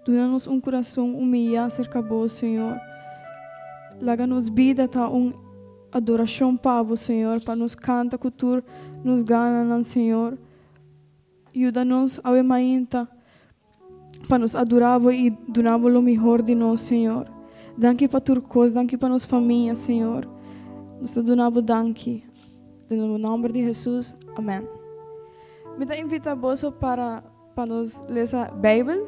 Dá-nos coração humilhado cerca de vós, Senhor. Laga-nos vida ta adoração para vós, Senhor, para nos canta cultura, nos gana, Senhor. Ajuda-nos a mainta para nos adorar e donar o melhor de nós, Senhor. Danke para tua coisa, danke para nossa família, Senhor. Nos donamos danke. No nome de Jesus, amém. Me dá invita vos para nos ler a Bíblia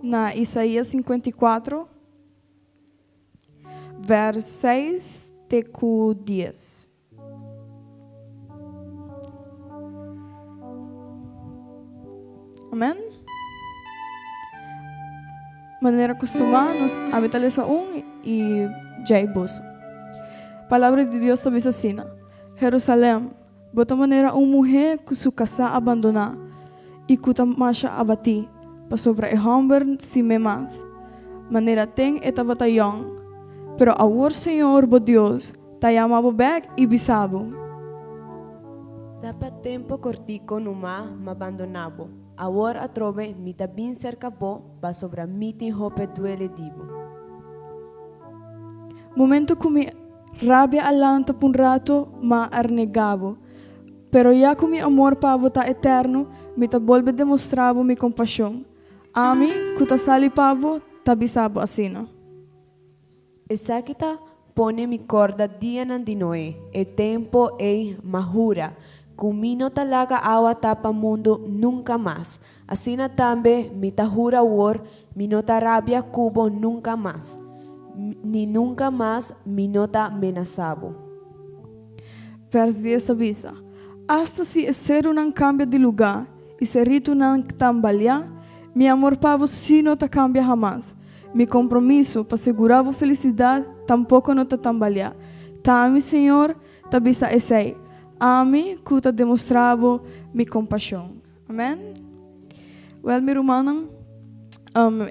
na Isaías 54, vers 6 até 10. Amém? Maneira acostumada, nós habitamos e já vos. Palavra de Deus também assim. Jerusalém, bota maneira mulher que sua casa abandonar e que tamasha abati, para sobre a homem si memas. Maneira tem eta batalhão, pero agora Senhor, bo Deus, ta yamabo back e bisabo. Dapat tempo cortico numa m'abandonavo. Agora a trove mi tabin cerca po pa sobre miti hope duele divo. Momento kumi rabia alanta pun rato ma arnegavo. Pero ya kumi amor pavo ta eterno, mi ta volve demonstravo mi compaixão. Ami, kuta sali pavo, tabisabo asina. Esa kita pone mi corda dia nandinoe, e tempo e mahura. Kumino talaga awa tapa mundo nunca más. Asina tambe mi tahura war, mi nota rabia cubo nunca más. Ni nunca más mi nota amenazabo. Vers 10 tabisa. Hasta si ser un cambio de lugar e se rito não tambalhar, mi amor pavo si não ta cambia jamás. Mi compromisso para segurar a felicidade tampouco não ta tambalhar. Tami, Senhor, tabisa esei. Ami, que demonstravo mi compaixão. Amém? Well, mi romano,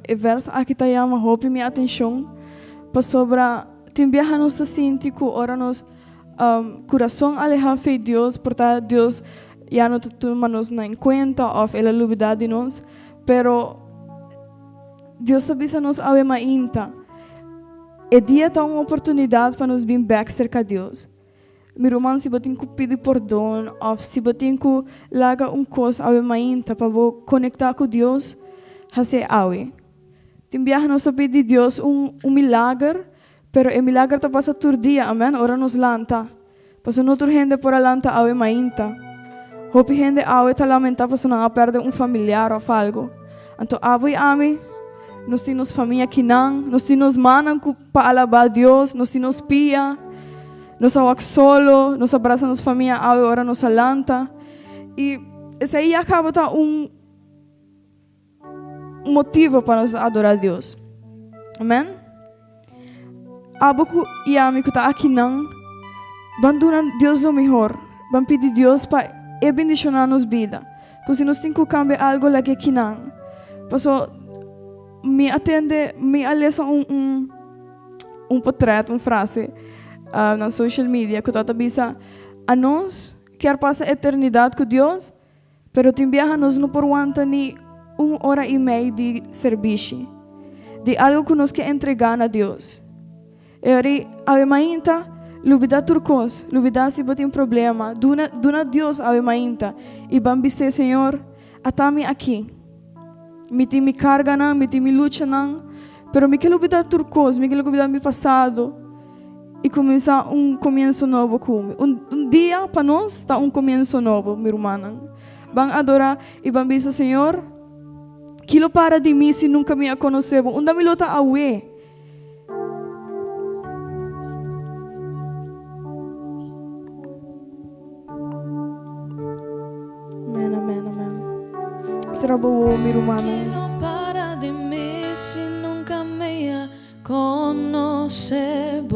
e verso aqui ta yama hope mi atenção para sobra timbiaha nos sinti que ora nos coração alejado de Deus, portanto Deus já não toma nos na conta ou ela lubidade de nós, pero Deus tabisa nos ave mainta. E dia tá uma oportunidade para nos vir back cerca de Deus. Mi romano se botin ku pedir perdão ou se botin ku laga coisa ave mainta para conectar com Deus, hase ave. Timbiaha nos pedir Deus milagre, pero o milagre ta passa todo dia, amém? Ora nos lanta. Passa noutra gente por lanta ave mainta. Hopi gente ave ta lamenta passa não perde familiar ou algo. Então ave ami, nós temos família que não, nós temos manan para alabar Deus, nós temos pia, nós awak solo, nós abraça nos família ave ora nos lanta. E esse aí acaba tá motivo para nos adorar a Deus. Amém? Abuco e amigo tá aqui não, banduna Deus lo melhor, van pedir Deus para bendicionar nos vida. Porque se nós temos que cambiar algo lá que aqui não, passo me atende, me alessa portrait, uma frase na social media que tá bisa a nós quer passar eternidade com Deus, pero timbiaha nós não por ni 1h30 de serviço, de algo que nós quer entregar a Deus. E aí, a mainta, lubida turcos, lubida se botem problema, duna Deus a mainta, e bambise Senhor, atami aqui. Miti me carga não, miti me luta não, pero me que lubida turcos, me que lubida me passado, e começar começo novo com dia para nós está começo novo, meu irmão. Vão adorar e bambise Senhor, quilo para de mim se nunca me conheceu, onde me luta a ué. Será bom, meu irmão. Quilo para de mim se nunca me conheceu.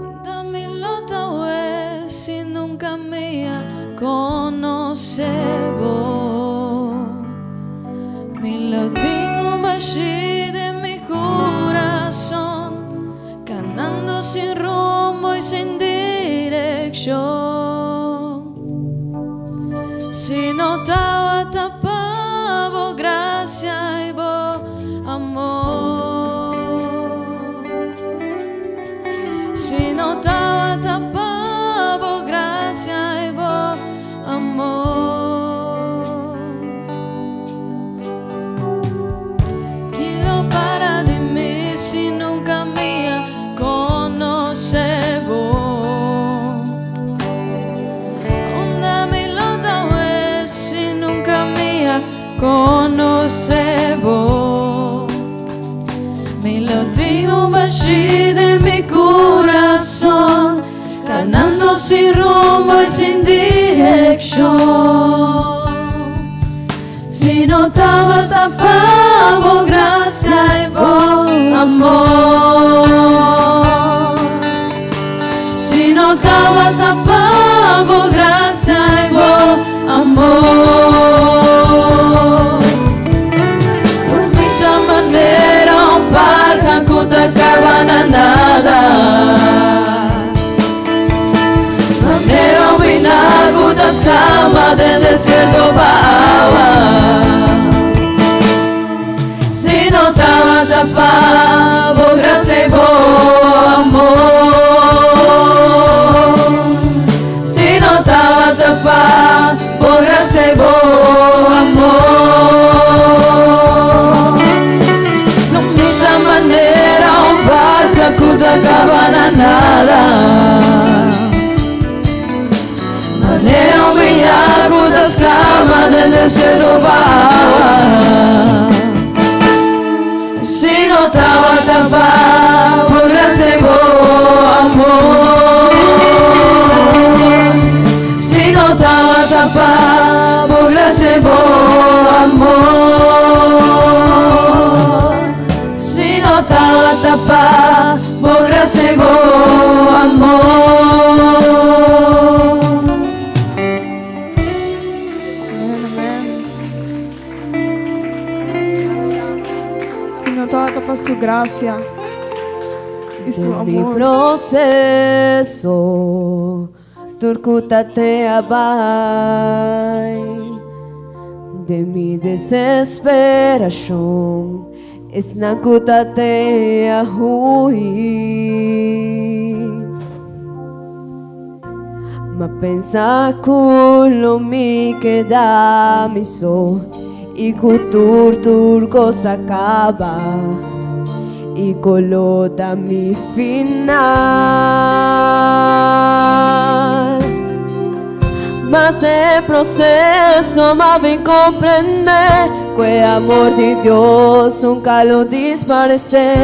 Onde me luta ué se nunca me conheceu. Me latinho baixo de mi coração, caminhando sem rumo e sem direção. Si notava tapar conocevo. Mi latido bají de mi corazón, ganando sin rumbo y sin dirección. Si notaba tapavo gracia y vos amor. Si notaba tapavo gracia y vos amor. Por mucha manera un parca kuta cabana nada. Manera vinagutas clama de desierto bawa. Si notaba tapavo gracia y vos amor. Si notaba tapavo gracia y vos amor. No mita manera un barco kuta cabana nada. Manera un villaco de esclava del desierto bawa. Si notaba tapavo gracia y vos amor. Si notaba tapavo gracia y vos amor. Si notaba tapavo gracia y vos amor. Amén, amén. Si notaba tapar su gracia y su Mi amor. proceso, turkuta te abai. De mi desesperación, es nakuta te ahui. Ma pensa kulo mi queda mi so, y kutur turco sacaba. Y colota mi final. Mas el proceso más bien comprender que amor de Dios nunca lo disparece.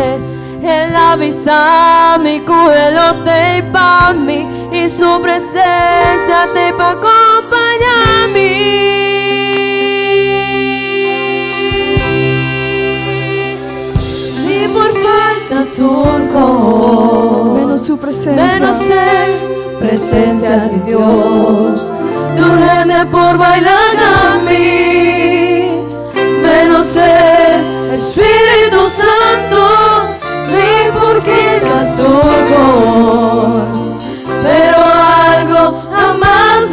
Él avisa mi cuelo te pa' mí y su presencia te pa' acompañarme. Ni por falta turco, Menos su presencia. menos presencia de Dios. Tu rende por bailar a mí, menos el Espíritu Santo, ni por quitar turcos. Pero algo jamás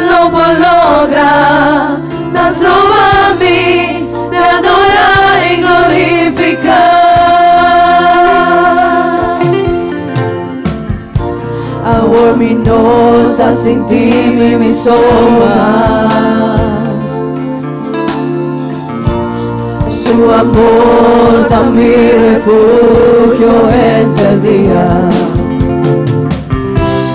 lo por lograr, das roba a mí, de adorar y glorificar. Ahora mi nota sin ti mis sombras. Su amor da mi refugio entre el día.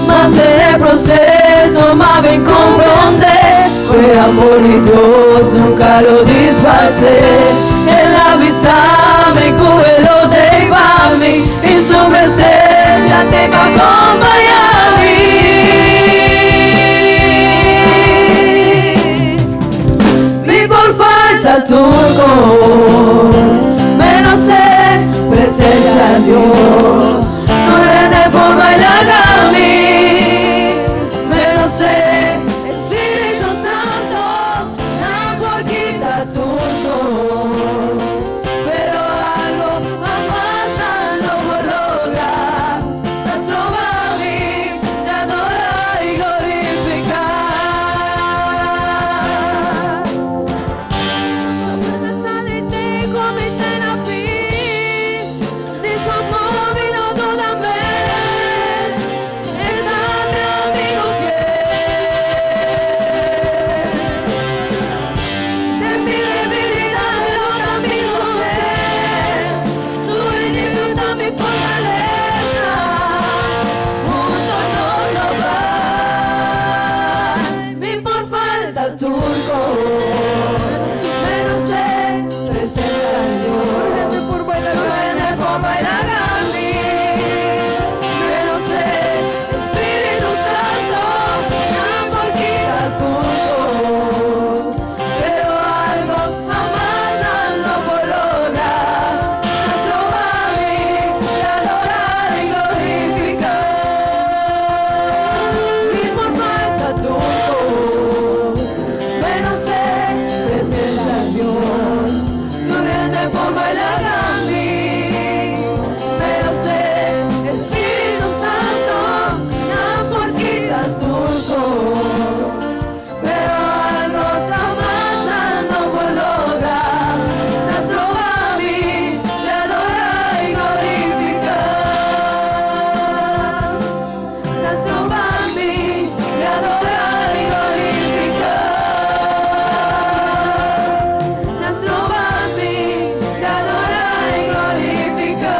Mas el proceso más bien comprender que amor de Dios nunca lo disparce. Él avisa mi cuelo te pa' mí y su presencia te va a acompañar. Mi por falta turcos, menos presencia de Dios. Tu rende por bailar a mí, menos Espíritu Santo, no por quitar turcos. Pero algo jamás lo voy a lograr. Nos roba a mí, te adorar y glorificar. Sopra de come te la fin, di su amor vino forma y la cambié. Pero sé, Espíritu Santo, la porquita turcos. Pero algo tan más no puedo lograr. Nuestro Bambi le adora y glorifica. Nuestro Bambi le adora y glorifica. Nuestro Bambi le adora y glorifica.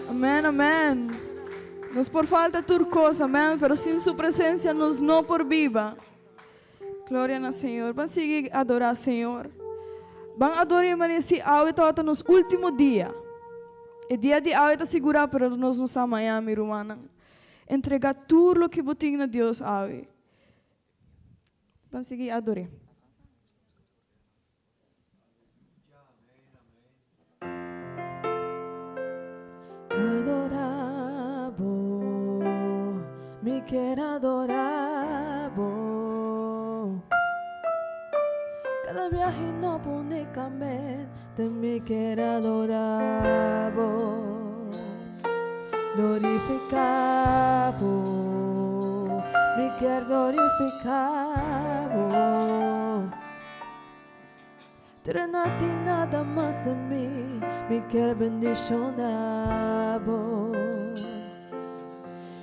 Amén, amén. No es por falta turcos, amén, pero sin su presencia nos no por viva. Glória ao Senhor. Vamos seguir a adorar o Senhor. Vamos adorar nesse áudio até nos últimos dias. O dia de áudio está segurado, pero nós não estamos amanhã, minha irmã. Entregar tudo o que você tem a Deus, áudio. Vamos seguir a adorar. Adorabo, me quero adorabo. Cada viaje no únicamente me quero adorabo. Glorificabo, me quero glorificabo. Tú no tienes nada más de mí, me quero bendicionabo.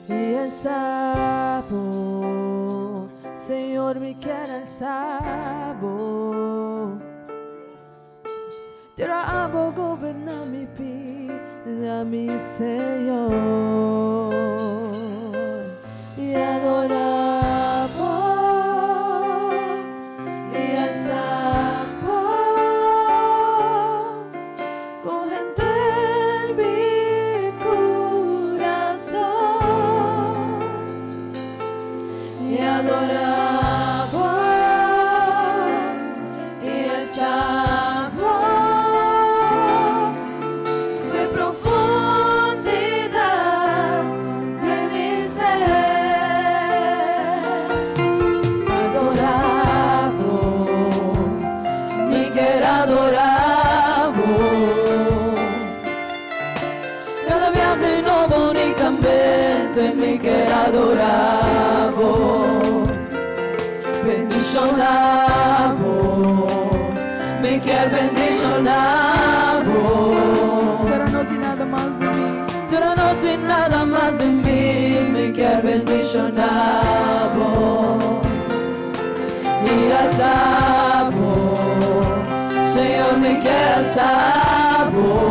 Y el sabo, Señor, me quero el sabo. Te amo, goberna mi vida, mi Señor. Y adorabo, y el sabo, corrente en mi corazón. Y adorabo, y el sabor de profundidad de mi ser. Adorabo, me quero adorabo. Cada viaje novo únicamente me quero adorabo. Bendicionabo, me quero bendicionabo. Pero não tem nada mais de mim. Pero no tem nada más de mí, me quero bendicionabo. Y al sabor, Señor, me quero sabor.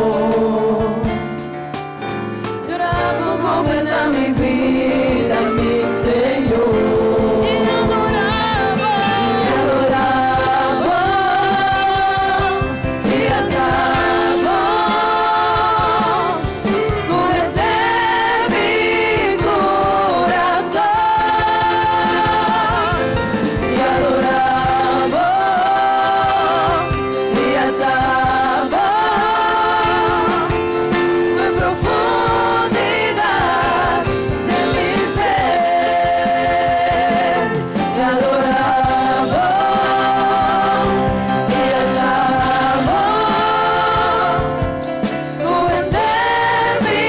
Yo amo gobernar mi vida, mi Señor. Y adoraba, y al sabor, cúbrete mi corazón. Y adoraba, y al sabor, en profundidad de mi ser. Y adoraba, y al sabor, cúbrete mi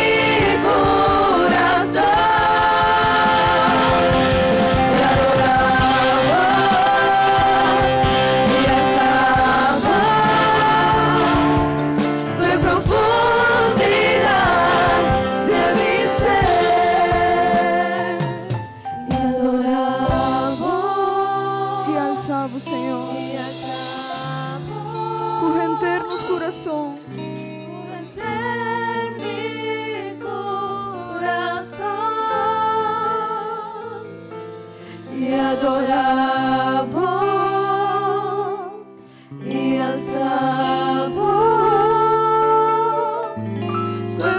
corazón. Y adoraba, y al sabor, de profundidad de mi ser. Y adoraba, E alçava o Senhor. y al sabor, Correnter nos coração. meter mi corazón. Y adoraba, y al sabor, de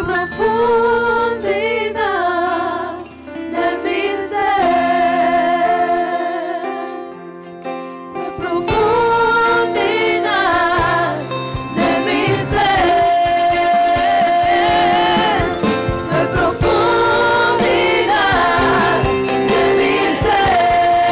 profundidad de mi ser. De profundidad de mi ser. De profundidad de mi ser.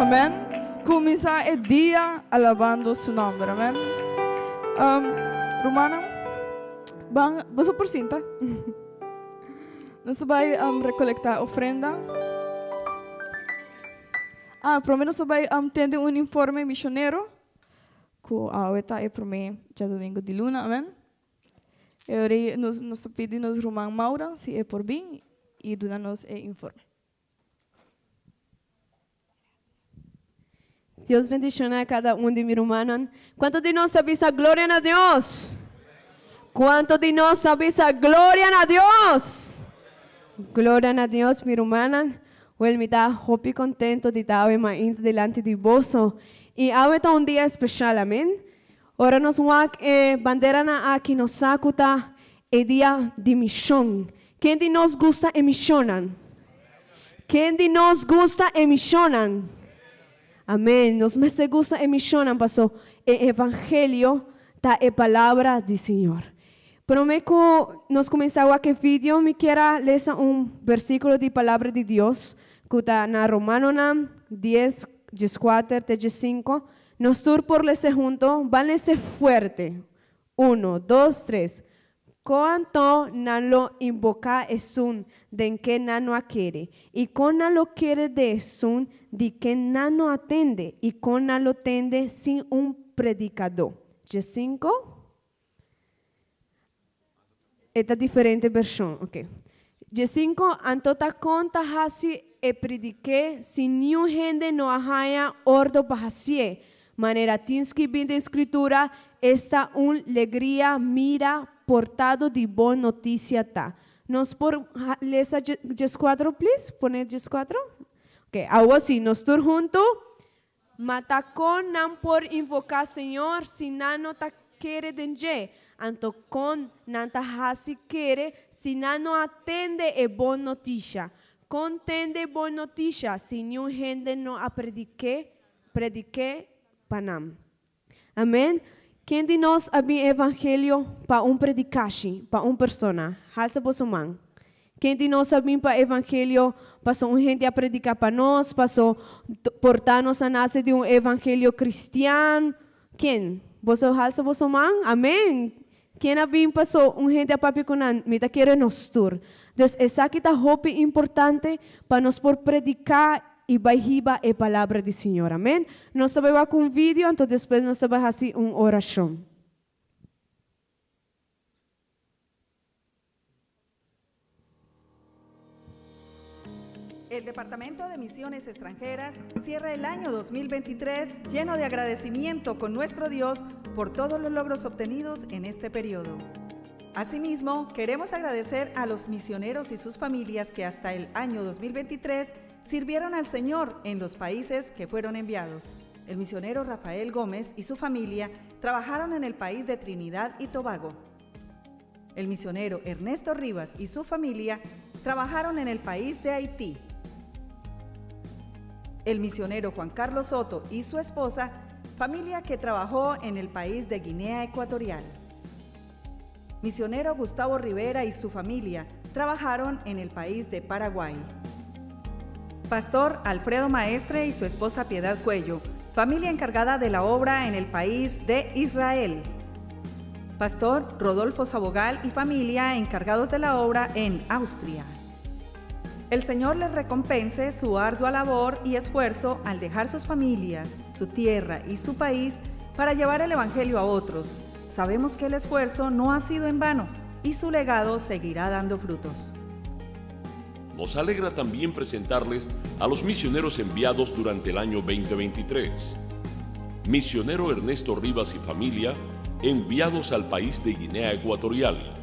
amén. Comienza el día alabando su nombre, amén. Romana, vamos por cinta. Nós vai recolectar ofrenda. Pelo menos vai ter um informe missionário que a está para mim já domingo de luna, amém? E nós pedimos Román Maura se é por bem e dá-nos o informe. Dios bendiciones a cada uno de mis hermanos. ¿Cuántos de nosotros avisa gloria a Dios? ¿Cuántos de nosotros avisa gloria a Dios? Gloria a Dios, mi hermana. Well, me da hopi contento de estar hoy delante de vos. Y hoy está un día especial, amén. Ahora nos vamos bandera na aquí nos sacuta el día de misión. ¿Quién de nos gusta misionan? ¿Quién de nos gusta misionan? Amén. Nos me gusta misionan, pasó el evangelio da la palabra del Señor. Pero nos comenzamos a que vídeo me quiera leer un versículo de palabra de Dios que está en Romanos 10, 14, 15. Nos tur por leer junto, van a ser fuerte. 1, 2, 3. Cuanto no lo invoca es un de que no quiere, y con no lo quiere de es un de que no atende, y con no lo tende sin un predicador. 5. Esta diferente versión, ok. 5. Antota conta hasi e predique, si ni un gente no haya ordo bahasie, manera tins que bien de escritura, esta un alegría mira portado de buena noticia ta. Nos por lesa 4, please, poner 4. Ok, ahora sí, nos tur junto, matacon nan por invocar Señor, si nano ta quiere denje. Anto con nanta hasi quiere, si no atende e buena noticia. Contende buena noticia, si ni un gente no a predique panam. Amén. ¿Quién de nos había evangelio para un predicashi, para una persona? Hasa bosoman. ¿Quién de nos había para evangelio para un gente a predicar para nos, pasó portarnos a nacer de un evangelio cristiano? ¿Quién? ¿Vos hasa bosoman? Amén. ¿Quién había pasó un gente a papi con mita quiere nos tur? Entonces, esa que está hopi importante para nos por predicar y bajiba la palabra del Señor. Amén. Nos va con un vídeo, entonces después nos va a hacer una oración. El Departamento de Misiones Extranjeras cierra el año 2023 lleno de agradecimiento con nuestro Dios por todos los logros obtenidos en este periodo. Asimismo, queremos agradecer a los misioneros y sus familias que hasta el año 2023 sirvieron al Señor en los países que fueron enviados. El misionero Rafael Gómez y su familia trabajaron en el país de Trinidad y Tobago. El misionero Ernesto Rivas y su familia trabajaron en el país de Haití. El misionero Juan Carlos Soto y su esposa, familia que trabajó en el país de Guinea Ecuatorial. Misionero Gustavo Rivera y su familia trabajaron en el país de Paraguay. Pastor Alfredo Maestre y su esposa Piedad Cuello, familia encargada de la obra en el país de Israel. Pastor Rodolfo Sabogal y familia encargados de la obra en Austria. El Señor les recompense su ardua labor y esfuerzo al dejar sus familias, su tierra y su país para llevar el Evangelio a otros. Sabemos que el esfuerzo no ha sido en vano y su legado seguirá dando frutos. Nos alegra también presentarles a los misioneros enviados durante el año 2023. Misionero Ernesto Rivas y familia, enviados al país de Guinea Ecuatorial.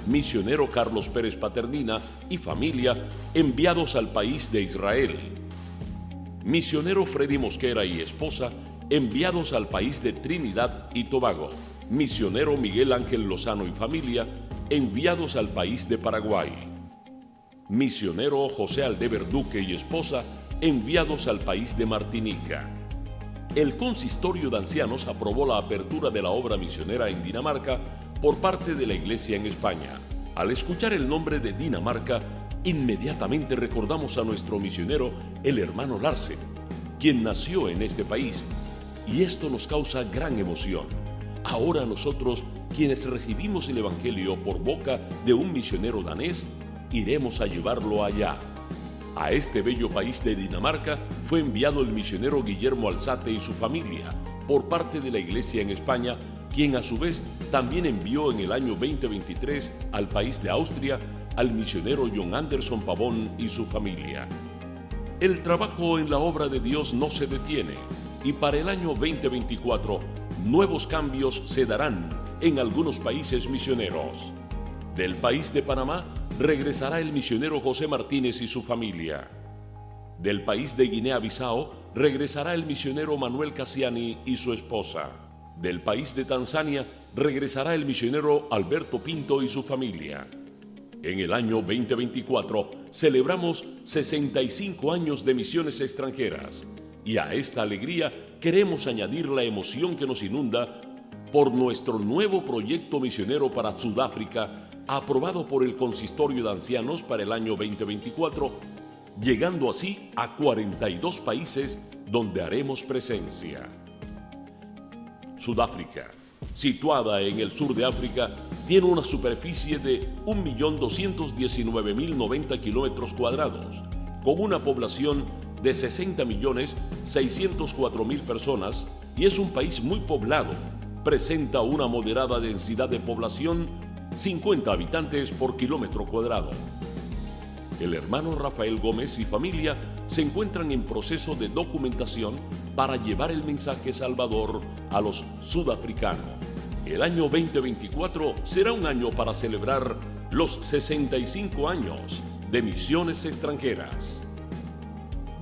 Misionero Carlos Pérez Paternina y familia, enviados al país de Israel. Misionero Freddy Mosquera y esposa, enviados al país de Trinidad y Tobago. Misionero Miguel Ángel Lozano y familia, enviados al país de Paraguay. Misionero José Aldever Duque y esposa, enviados al país de Martinica. El consistorio de ancianos aprobó la apertura de la obra misionera en Dinamarca por parte de la Iglesia en España. Al escuchar el nombre de Dinamarca, inmediatamente recordamos a nuestro misionero, el hermano Larsen. quien nació en este país, y esto nos causa gran emoción. Ahora nosotros, quienes recibimos el Evangelio por boca de un misionero danés, iremos a llevarlo allá. A este bello país de Dinamarca fue enviado el misionero Guillermo Alzate y su familia por parte de la Iglesia en España, quien a su vez también envió en el año 2023 al país de Austria al misionero John Anderson Pavón y su familia. El trabajo en la obra de Dios no se detiene, y para el año 2024 nuevos cambios se darán en algunos países misioneros. Del país de Panamá regresará el misionero José Martínez y su familia. Del país de Guinea-Bissau regresará el misionero Manuel Cassiani y su esposa. Del país de Tanzania regresará el misionero Alberto Pinto y su familia. En el año 2024 celebramos 65 años de misiones extranjeras, y a esta alegría queremos añadir la emoción que nos inunda por nuestro nuevo proyecto misionero para Sudáfrica, aprobado por el Consistorio de Ancianos para el año 2024, llegando así a 42 países donde haremos presencia. Sudáfrica, situada en el sur de África, tiene una superficie de 1.219.090 kilómetros cuadrados, con una población de 60.604.000 personas, y es un país muy poblado. Presenta una moderada densidad de población, 50 habitantes por kilómetro cuadrado. El hermano Rafael Gómez y familia se encuentran en proceso de documentación para llevar el mensaje salvador a los sudafricanos. El año 2024 será un año para celebrar los 65 años de misiones extranjeras.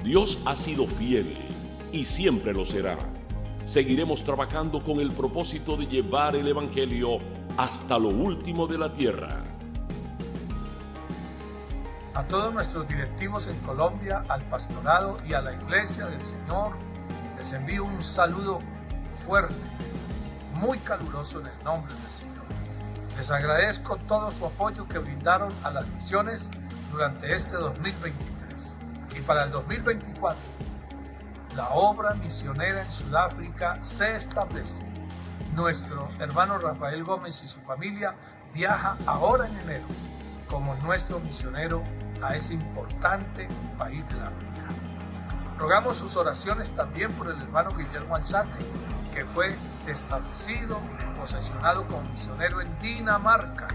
Dios ha sido fiel y siempre lo será. Seguiremos trabajando con el propósito de llevar el Evangelio hasta lo último de la tierra. A todos nuestros directivos en Colombia, al pastorado y a la Iglesia del Señor, les envío un saludo fuerte, muy caluroso en el nombre del Señor. Les agradezco todo su apoyo que brindaron a las misiones durante este 2023. Y para el 2024, la obra misionera en Sudáfrica se establece. Nuestro hermano Rafael Gómez y su familia viaja ahora en enero como nuestro misionero a ese importante país del África. Rogamos sus oraciones también por el hermano Guillermo Alzate, que fue establecido, posesionado como misionero en Dinamarca,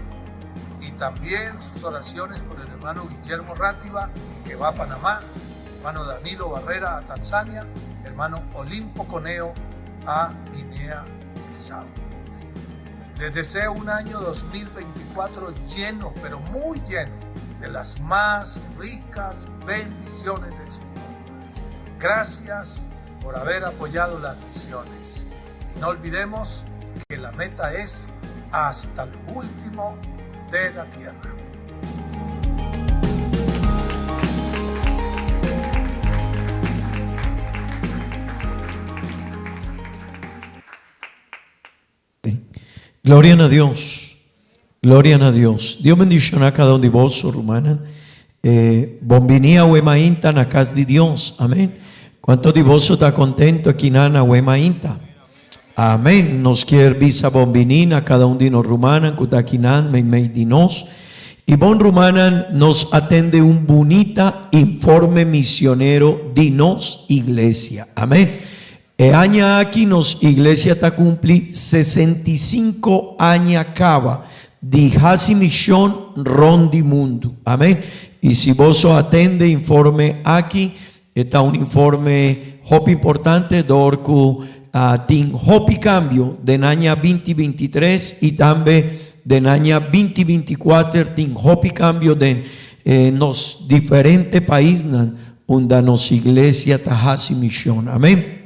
y también sus oraciones por el hermano Guillermo Rátiva, que va a Panamá, hermano Danilo Barrera a Tanzania, hermano Olimpo Coneo a Guinea-Bissau. Les deseo un año 2024 lleno, pero muy lleno, de las más ricas bendiciones del Señor. Gracias por haber apoyado las misiones. Y no olvidemos que la meta es hasta lo último de la tierra. Gloria a Dios, gloria a Dios. Dios bendicioná a cada uno de vos, hermana. Bombinía huemainta na casa de Dios, amén. ¿Cuántos de vos está contento aquí na huemainta? Amén. Nos quiere visa bombinina cada uno de nos rumanan, kutakinan, mei de nos. Y bon rumanan nos atende un bonita informe misionero de nos iglesia, amén. Año aquí nos iglesia ta cumpli 65 años acaba de hasi misión rondi mundo. Amén. Y si vos atende informe aquí, está un informe hop importante dorku tin hopi cambio de año 2023 y también de año 2024 tin hopi cambio de nos diferentes países donde nos iglesia ta hasi misión. Amén.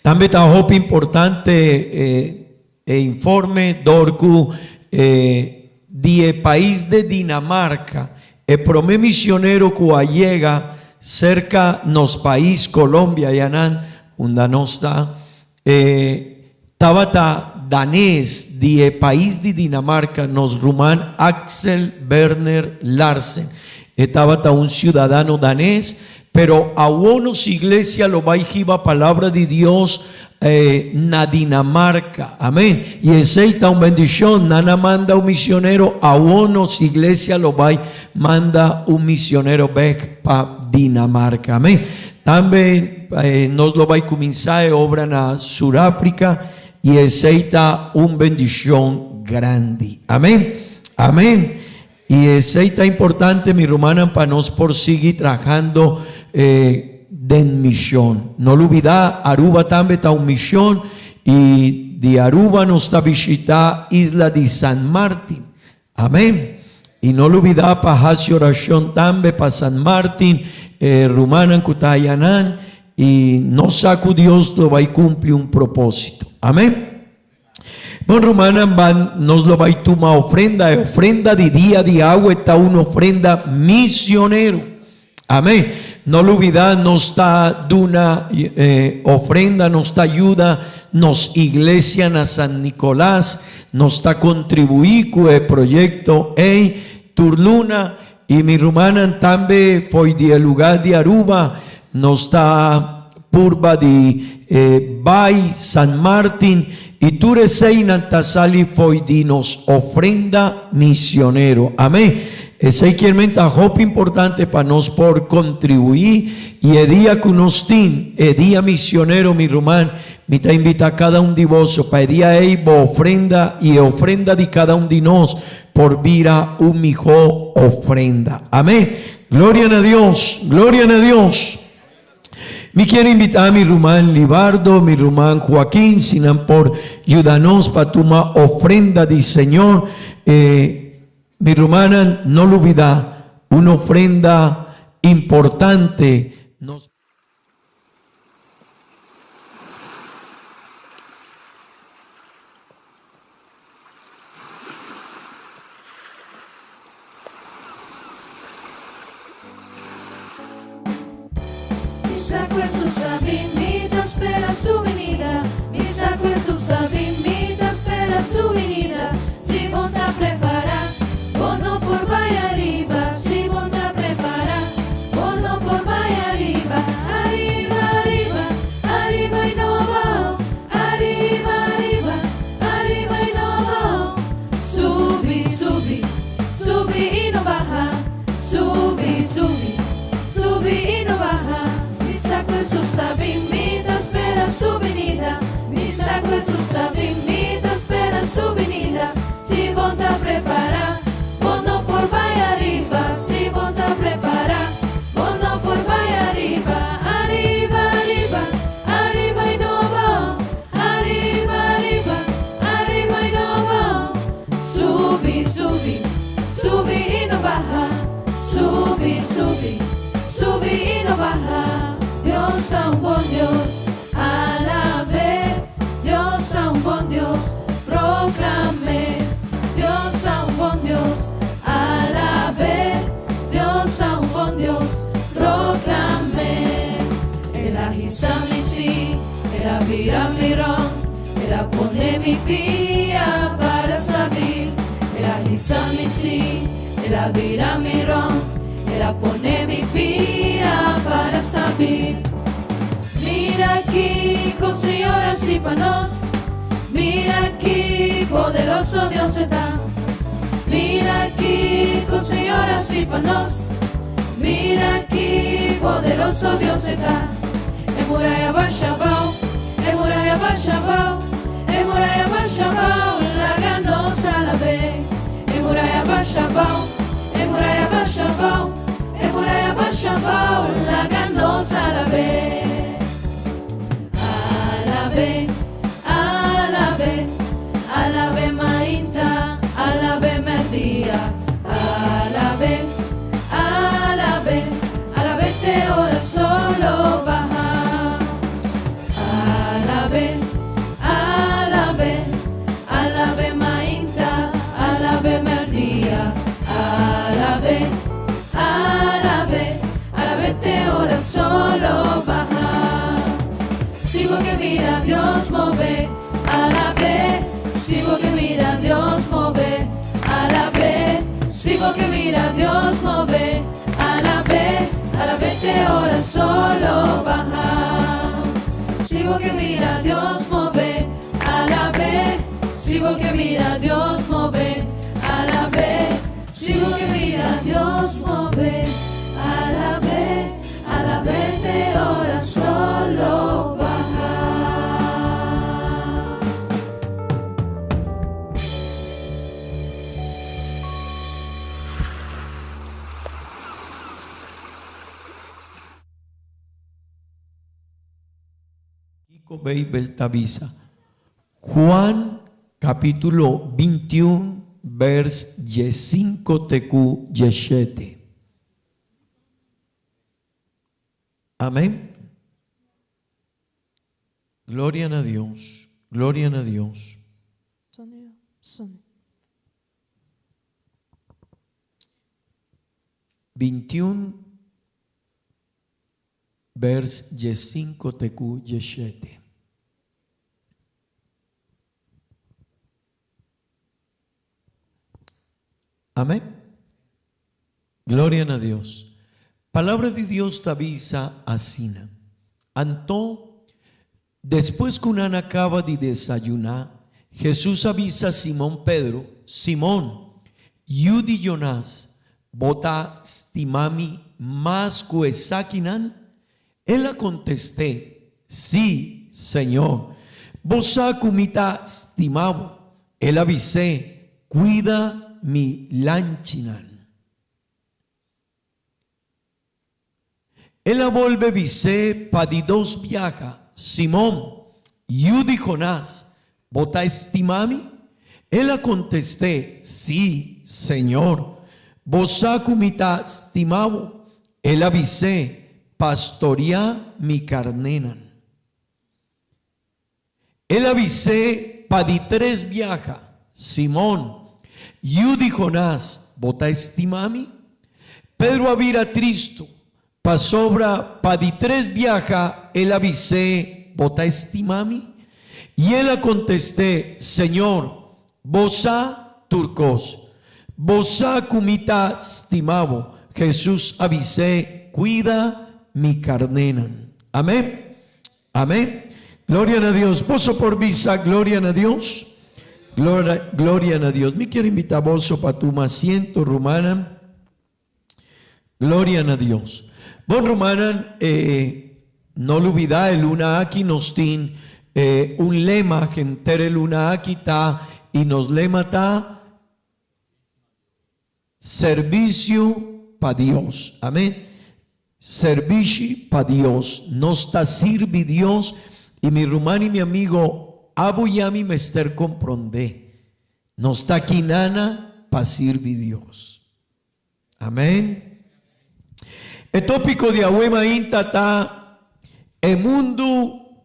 También está hopi importante informe dorku de país de Dinamarca. El primer misionero que llega cerca nos país Colombia yanan donde nos está tabata danés de país de Dinamarca nos rumán Axel Werner Larsen. Tabata un ciudadano danés, pero a unos iglesia lo vai a palavra de Deus na Dinamarca, amém. E aceita uma bendição, nana manda um missionário a unos iglesia lo vai manda um missionário back para Dinamarca, amém. Também nós lo vai começar a obra na Suráfrica e aceita uma bendição grande, amém, amém. E aceita importante, mi hermana, para nós por seguir trabalhando de misión. No olvidar, Aruba también está en misión y de Aruba nos está visitando Isla de San Martín. Amén. Y no olvidar para hacer oración también para San Martín, Rumanan, Kutayanan, y no saco Dios lo va a cumplir un propósito. Amén. Bueno, Rumanan nos lo va a tomar ofrenda de día de agua, está una ofrenda misionero. Amén. No olvidar, nos está una ofrenda, nos está ayuda, nos iglesia na San Nicolás, nos está contribuir con el proyecto Turluna y mi hermana también fue del lugar de Aruba, nos está purba de Bay, San Martín y Turesei Nantasali fue de nos ofrenda misionero. Amén. Ese es hope importante para nos por contribuir y el día que nos tiene, el día misionero, mi hermano, me te invita a cada uno de vosotros para el día ofrenda y ofrenda de cada uno de nosotros por vira un mejor ofrenda. Amén. Gloria a Dios, gloria a Dios. Me quiero invitar a mi hermano Libardo, mi hermano Joaquín, sinan por ayudarnos para tomar ofrenda del Señor. Mi hermana, no lo olvida, una ofrenda importante. Mi saco Jesús a vinda, espera su venida. Mi saco Jesús a vinda, espera su venida. Si monta prepara, bono por vaya arriba. Si monta prepara, bono por vaya arriba. Arriba, arriba, arriba y no va. Arriba, arriba, arriba y no va. Subi, subi, subi y no baja. Subi, subi, subi y no baja. Mi saco Jesús está vinda, espera su venida. Mi saco Jesús está vinda, espera su venida. Si monta prepara, bono por vaya arriba. Si monta prepara, bono por vaya arriba. Arriba, arriba, arriba y no va. Arriba, arriba, arriba y no va. Subi, subi, subi y no baja. Subi, subi, subi y no baja. Dios a un buen Dios, alabe. Dios a un buen Dios, proclame. Dios a un buen Dios, alabe. Dios a un buen Dios, proclame. El agisa mi sí, el avira mirón, el pone mi pía para saber. El agisa mi sí, el avira mirón, el pone mi pía para saber. Mira aquí, con señoras y panos. Mira aquí, poderoso Dios está. Mira aquí, con señoras y panos. Mira aquí, poderoso Dios está. En muralla Bashabao, en muralla Bashabao, en muralla Bashabao, la ganosa la ve. En muralla Bashabao, en muralla Bashabao, en muralla Bashabao, la ganosa la ve. Alabe, alabe, alabe mainta, alabe merdía, alabe, alabe, alabe te ora solo baja. Alabe, alabe, alabe mainta, alabe merdía, alabe, alabe, alabe te ora solo baja. Si vos que mira Dios move, alabe. Si vos que mira Dios move, alabe. Si vos que mira Dios move, alabe. a la 20 horas solo baja. Si vos que mira Dios move, a la vez. Si vos que mira Dios move, a la vez. Si vos que mira Dios move, a la vez. A la 20 horas solo baja. Kiko Bey Beltavisa. Juan capítulo 21, vers 5 teku yeshete. Amén. Gloria a Dios. Gloria a Dios. 21 vers 5 teku yeshete. Amén. Gloria a Dios. Palabra de Dios te avisa asina. Antó, después que Unán acaba de desayunar, Jesús avisa a Simón Pedro, Simón, Yudi Jonás, bota stimami más cuesaquinan. Él le contesté, sí, Señor. Vos comita estimado. Él avisé, cuida mi lanchinan. Él volve vise padidos viaja, Simón, Yudi Jonás, bota estimami. Él le contesté, sí, Señor. Vos comita estimado. Él avisé, pastorea mi carnenan. Él avisé paditres viaja, Simón, Yudi Jonás, bota estimami. Pedro avira tristo, pasobra paditres viaja, él avisé, bota estimami. Y él le contesté, Señor, vosá turcos, vosá kumita estimabo. Jesús avisé, cuida mi carnenan. Amén. Amén. Gloria a Dios. Poso por visa, gloria a Dios. Gloria a Dios. Me quiero invitar vos para tu asiento, Rumana. Gloria a Dios. Vos, Rumana, no lo olvidá, el luna aquí nos tiene un lema que entere luna aquí está y nos lema está servicio para Dios. Amén. Servicio para Dios. Nos está sirvi Dios. Y mi rumano y mi amigo Abuyami me ester comprende. Nos está aquí nana para sirvi Dios. Amén. El tópico de Ahuema Inta está el mundo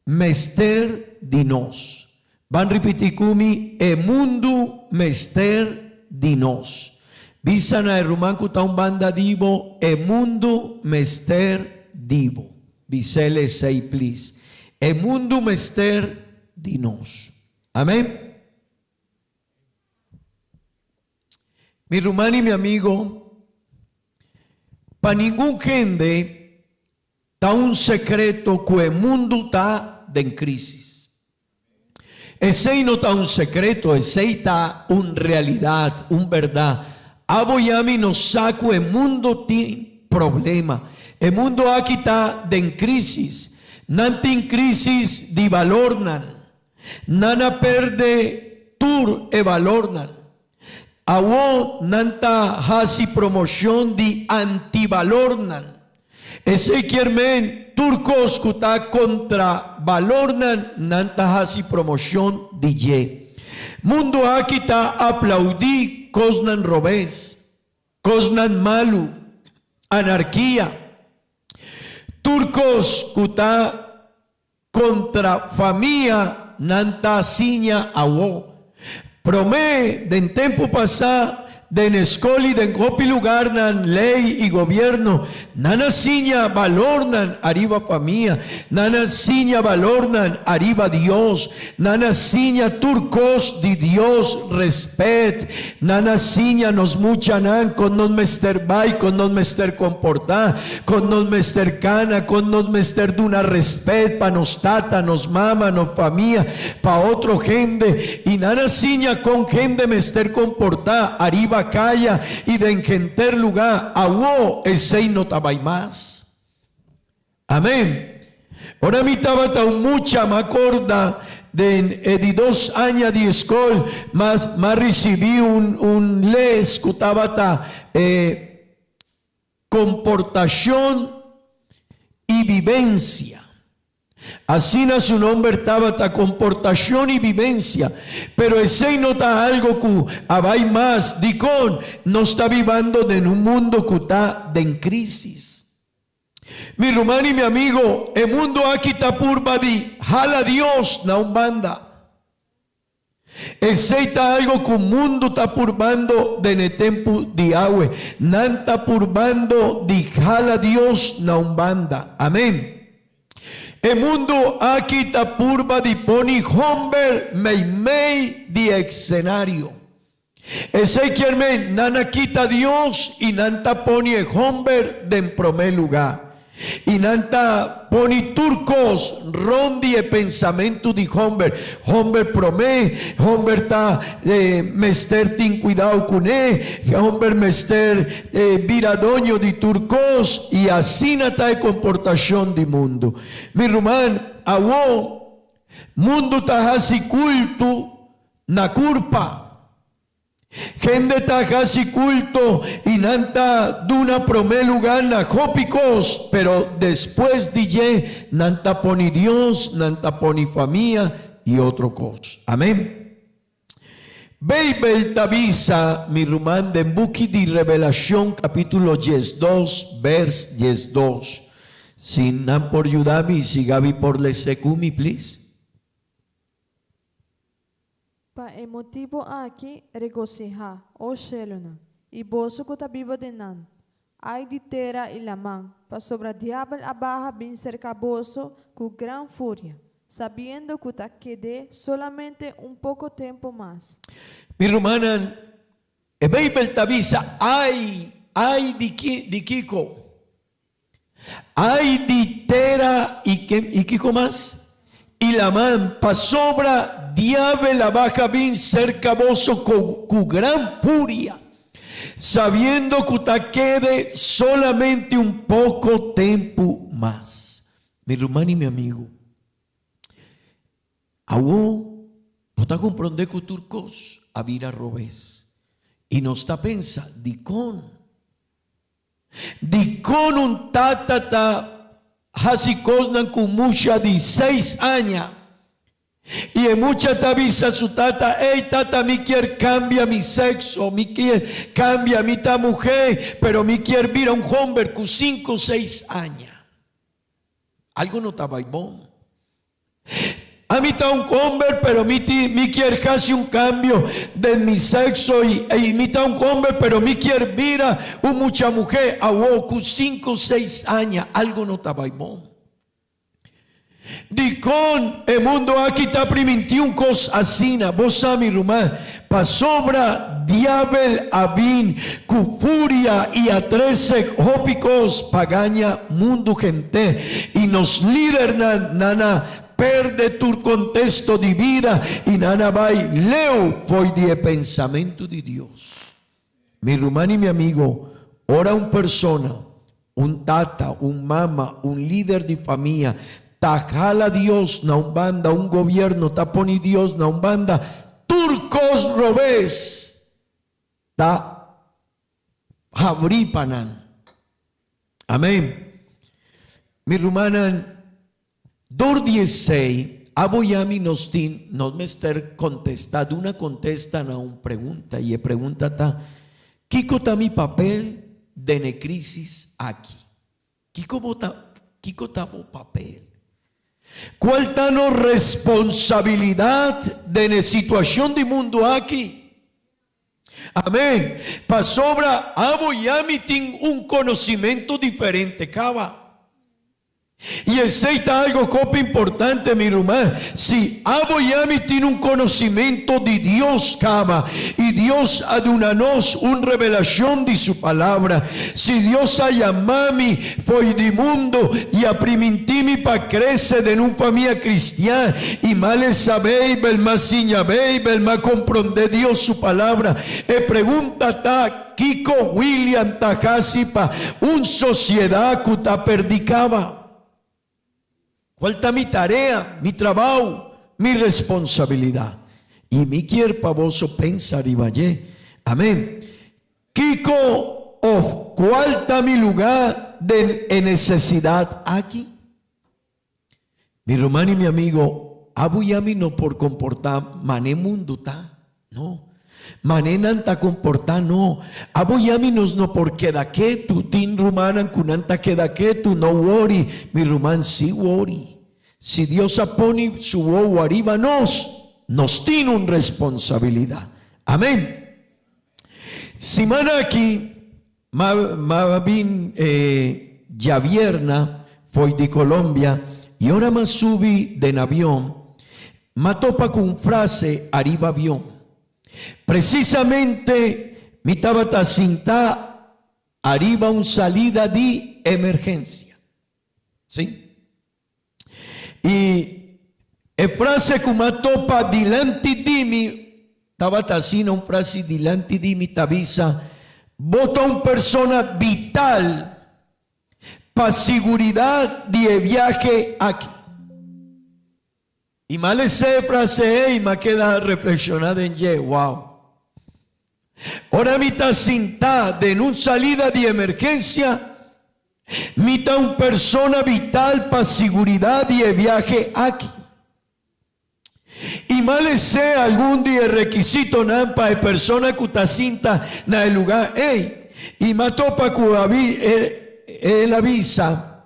mester dinos. Van repetir kumi, el mundo mester dinos. Visana el rumanco ta un banda divo, el mundo mester divo. Visele sei please. El mundo mester dinos. Amén. Mi rumano y mi amigo, para ningún gente está un secreto que el mundo está en crisis. Ese no está un secreto, ese está una realidad, una verdad. Aboyami nos saco, el mundo tiene problema. El mundo aquí está en crisis. Nantin crisis di valornan. Nana perde tur e valornan. Awo nanta hasi promoción di antivalornan. Ese quiermen turcos kuta contra valornan nanta hasi promoción di ye. Mundo aquí está aplaudí cosnan robés, cosnan malu, anarquía. Turcos kuta contra familia nanta siña awo. Promé de en tiempo pasado den escoli den hopi lugar nan ley y gobierno, nana siña valornan arriba familia, nana siña valornan arriba Dios, nana siña turcos di Dios respet, nana siña nos muchanan con nos mester bay, con nos mester comportar, con nos mester cana, con nos mester duna respet pa nos tata, nos mama, nos familia, pa otro gente, y nana siña con gente mester comportar arriba calla y de engenter lugar awo ese no tabay más. Amén. Ahora mi tabata mucha me acorda de 2 años de escuela más recibí un les que tabata comportación y vivencia. Así na su nombre tabata comportación y vivencia, pero ese no está algo que hay más, dicón, no está viviendo en un mundo que está en crisis. Mi hermano y mi amigo, el mundo aquí está purba di jala Dios na umbanda. Ese está algo que el mundo está purbando de netempo di agua, nan está purbando di jala Dios na umbanda. Amén. El mundo aquí está purba di poni homber mei di escenario. Ese quiere nana quita Dios y nanta poni homber de en primer lugar. Y nanta poni turcos rondi e pensamento di homber. Homber promé, homber ta mester tin cuidado con homber mester viradoño di turcos y así nata de comportación di mundo. Mi rumán, awo mundo ta hasi culto na culpa. Gente está casi culto y nanta duna promé lugar na jópicos, pero después DJ nanta poni Dios, nanta poni familia y otro cos. Amén. Beibel tabisa mi rumán de buki di revelación capítulo 12 vers 12. Sin nan por yudami si gabi por le sekumi please. Pa emotivo aqui regocijar, o Shelona, e bolso que viva de nan. Ai de terra e lamang, pa sobre diabo a barra bin cerca bolso com gran fúria, sabendo que ta quede solamente pouco tempo mais. Mi hermana, e Bible tabisa, ay di Kiko, ay di terra y Kiko más. Y la man pasobra diable la baja bin cerca boso con gran furia, sabiendo que ta quede solamente un poco tiempo más. Mi hermano y mi amigo, aún está comprender que turcos a vira robes y no está pensa dicón un tatata hasi cosnan con mucha de 6 años y en mucha tabisa su tata, hey tata, mi quiere cambia mi sexo, mi quiere cambia mi ta mujer, pero mi quiere vir a un hombre con 5 o 6 años. Algo no está baibón. A mí está un hombre, pero mi quiere casi un cambio de mi sexo y mi está un hombre, pero mi quiere vir a un mucha mujer a con 5 o 6 años. Algo no está baibón. Dicón, el mundo aquí está primitiu cos asina, vos mi rumán, pa sobra diabel abin, cu furia y a 13 hópicos pagaña mundo gente, y nos líder nana perde tu contexto de vida, y nana vai leo foi de pensamento de Dios. Mi rumán y mi amigo, ora un persona, un tata, un mama, un líder de familia, tajala Dios na umbanda, un gobierno taponi Dios na umbanda, turcos robes ta habripanan. Amén. Mi rumanan 2:16 aboyami nos mester contestado una contesta na un pregunta y pregunta ta Kiko ta mi papel de ne crisis aquí. Kiko ta mo papel. ¿Cuál está no responsabilidad de la situación del mundo aquí? Amém. Para sobra, aboiami tem conhecimento diferente, cava. E aceita algo copa importante, mi irmã. Si aboiami tiene conocimiento de Dios, cama, y Dios adunanos una revelación de su palabra. Si Dios ayamami foi de mundo y aprimintimi pa crece de una familia cristiana y male sabei, bel más siña bei, bel más comprende Dios su palabra. E pregunta ta Kiko William Takasipa, un sociedad que ta perdicaba. ¿Cuál está mi tarea, mi trabajo, mi responsabilidad? Y mi quiero vos pensar y vaya. Amén. Kiko of, ¿cuál está mi lugar de necesidad aquí? Mi hermano y mi amigo, abuyami no por comportar mané mundo ta, no. Mané nanta comportar no. Abuyami no porque da que tu tin rumanan kunanta que da que tu no worry. Mi ruman sí worry. Si Dios apone su voz arriba nos tiene una responsabilidad. Amén. Semana aquí, Mavin Javierna fue de Colombia y ahora más subí de avión, topa con frase arriba avión. Precisamente mi tabata cinta arriba una salida de emergencia. ¿Sí? Y frase como topa dilante de mí, estaba tasina una frase dilante de mí tabisa, bota una persona vital para seguridad de viaje aquí. Y mal esa frase y me queda reflexionada en ye, wow. Ahora mi tacinta de una salida de emergencia. Mita una persona vital para seguridad y el viaje aquí. Y mal sea algún día requisito nampa de persona que está cinta en el lugar. Ey, y mató para que él avisa.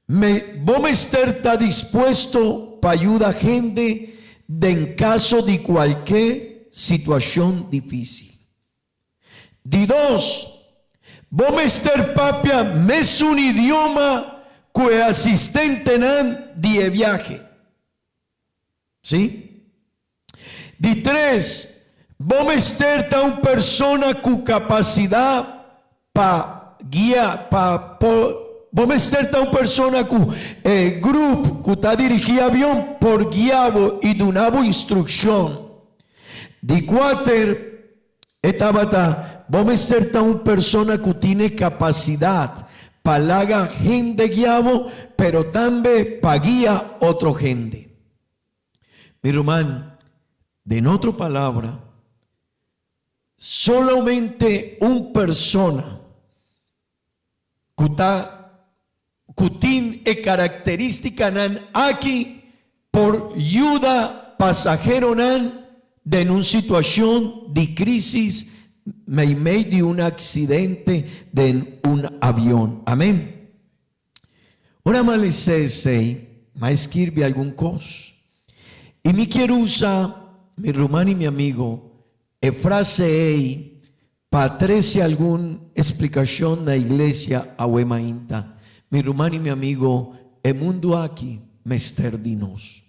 Vos está dispuesto para ayudar a gente en caso de cualquier situación difícil. De dos. Vos estar papia mes un idioma que asistente nan de viaje. ¿Sí? De tres, vos estar una persona con capacidad para guiar, vos estar una persona con grupo que está dirigido avión por guiado y donado instrucción. De cuatro, estaba vamos a ser una persona que tiene capacidad para la gente guiado, pero también para guiar a otra gente. Mi hermano, de otra palabra, solamente una persona que tiene característica aquí por ayuda pasajero de una situación de crisis me de un accidente de un avión. Amén. Ahora malecese, me escribe algún cosa. Y me quiero usar, mi hermano y mi amigo, frase para traer alguna explicación en la iglesia a Huemainta. Mi hermano y mi amigo, el mundo aquí me esterdinos.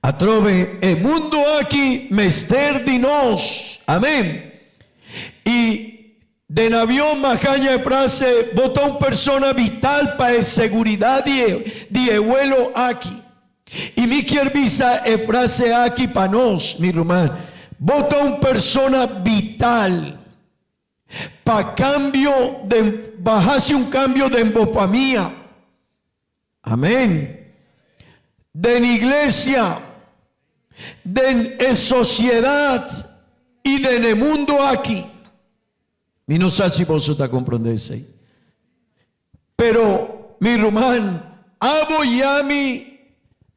Atrove, el mundo aquí me esterdinos. Amén. Y de avión macaña frase, bota una persona vital para seguridad de vuelo aquí. Y mi quiero visa frase aquí para nos, mi hermano. Bota una persona vital para cambio de bajarse un cambio de embofamía. Amén. De la iglesia, de la sociedad y de el mundo aquí. Y no sé si vos está comprendiendo. Pero mi hermano, aboyami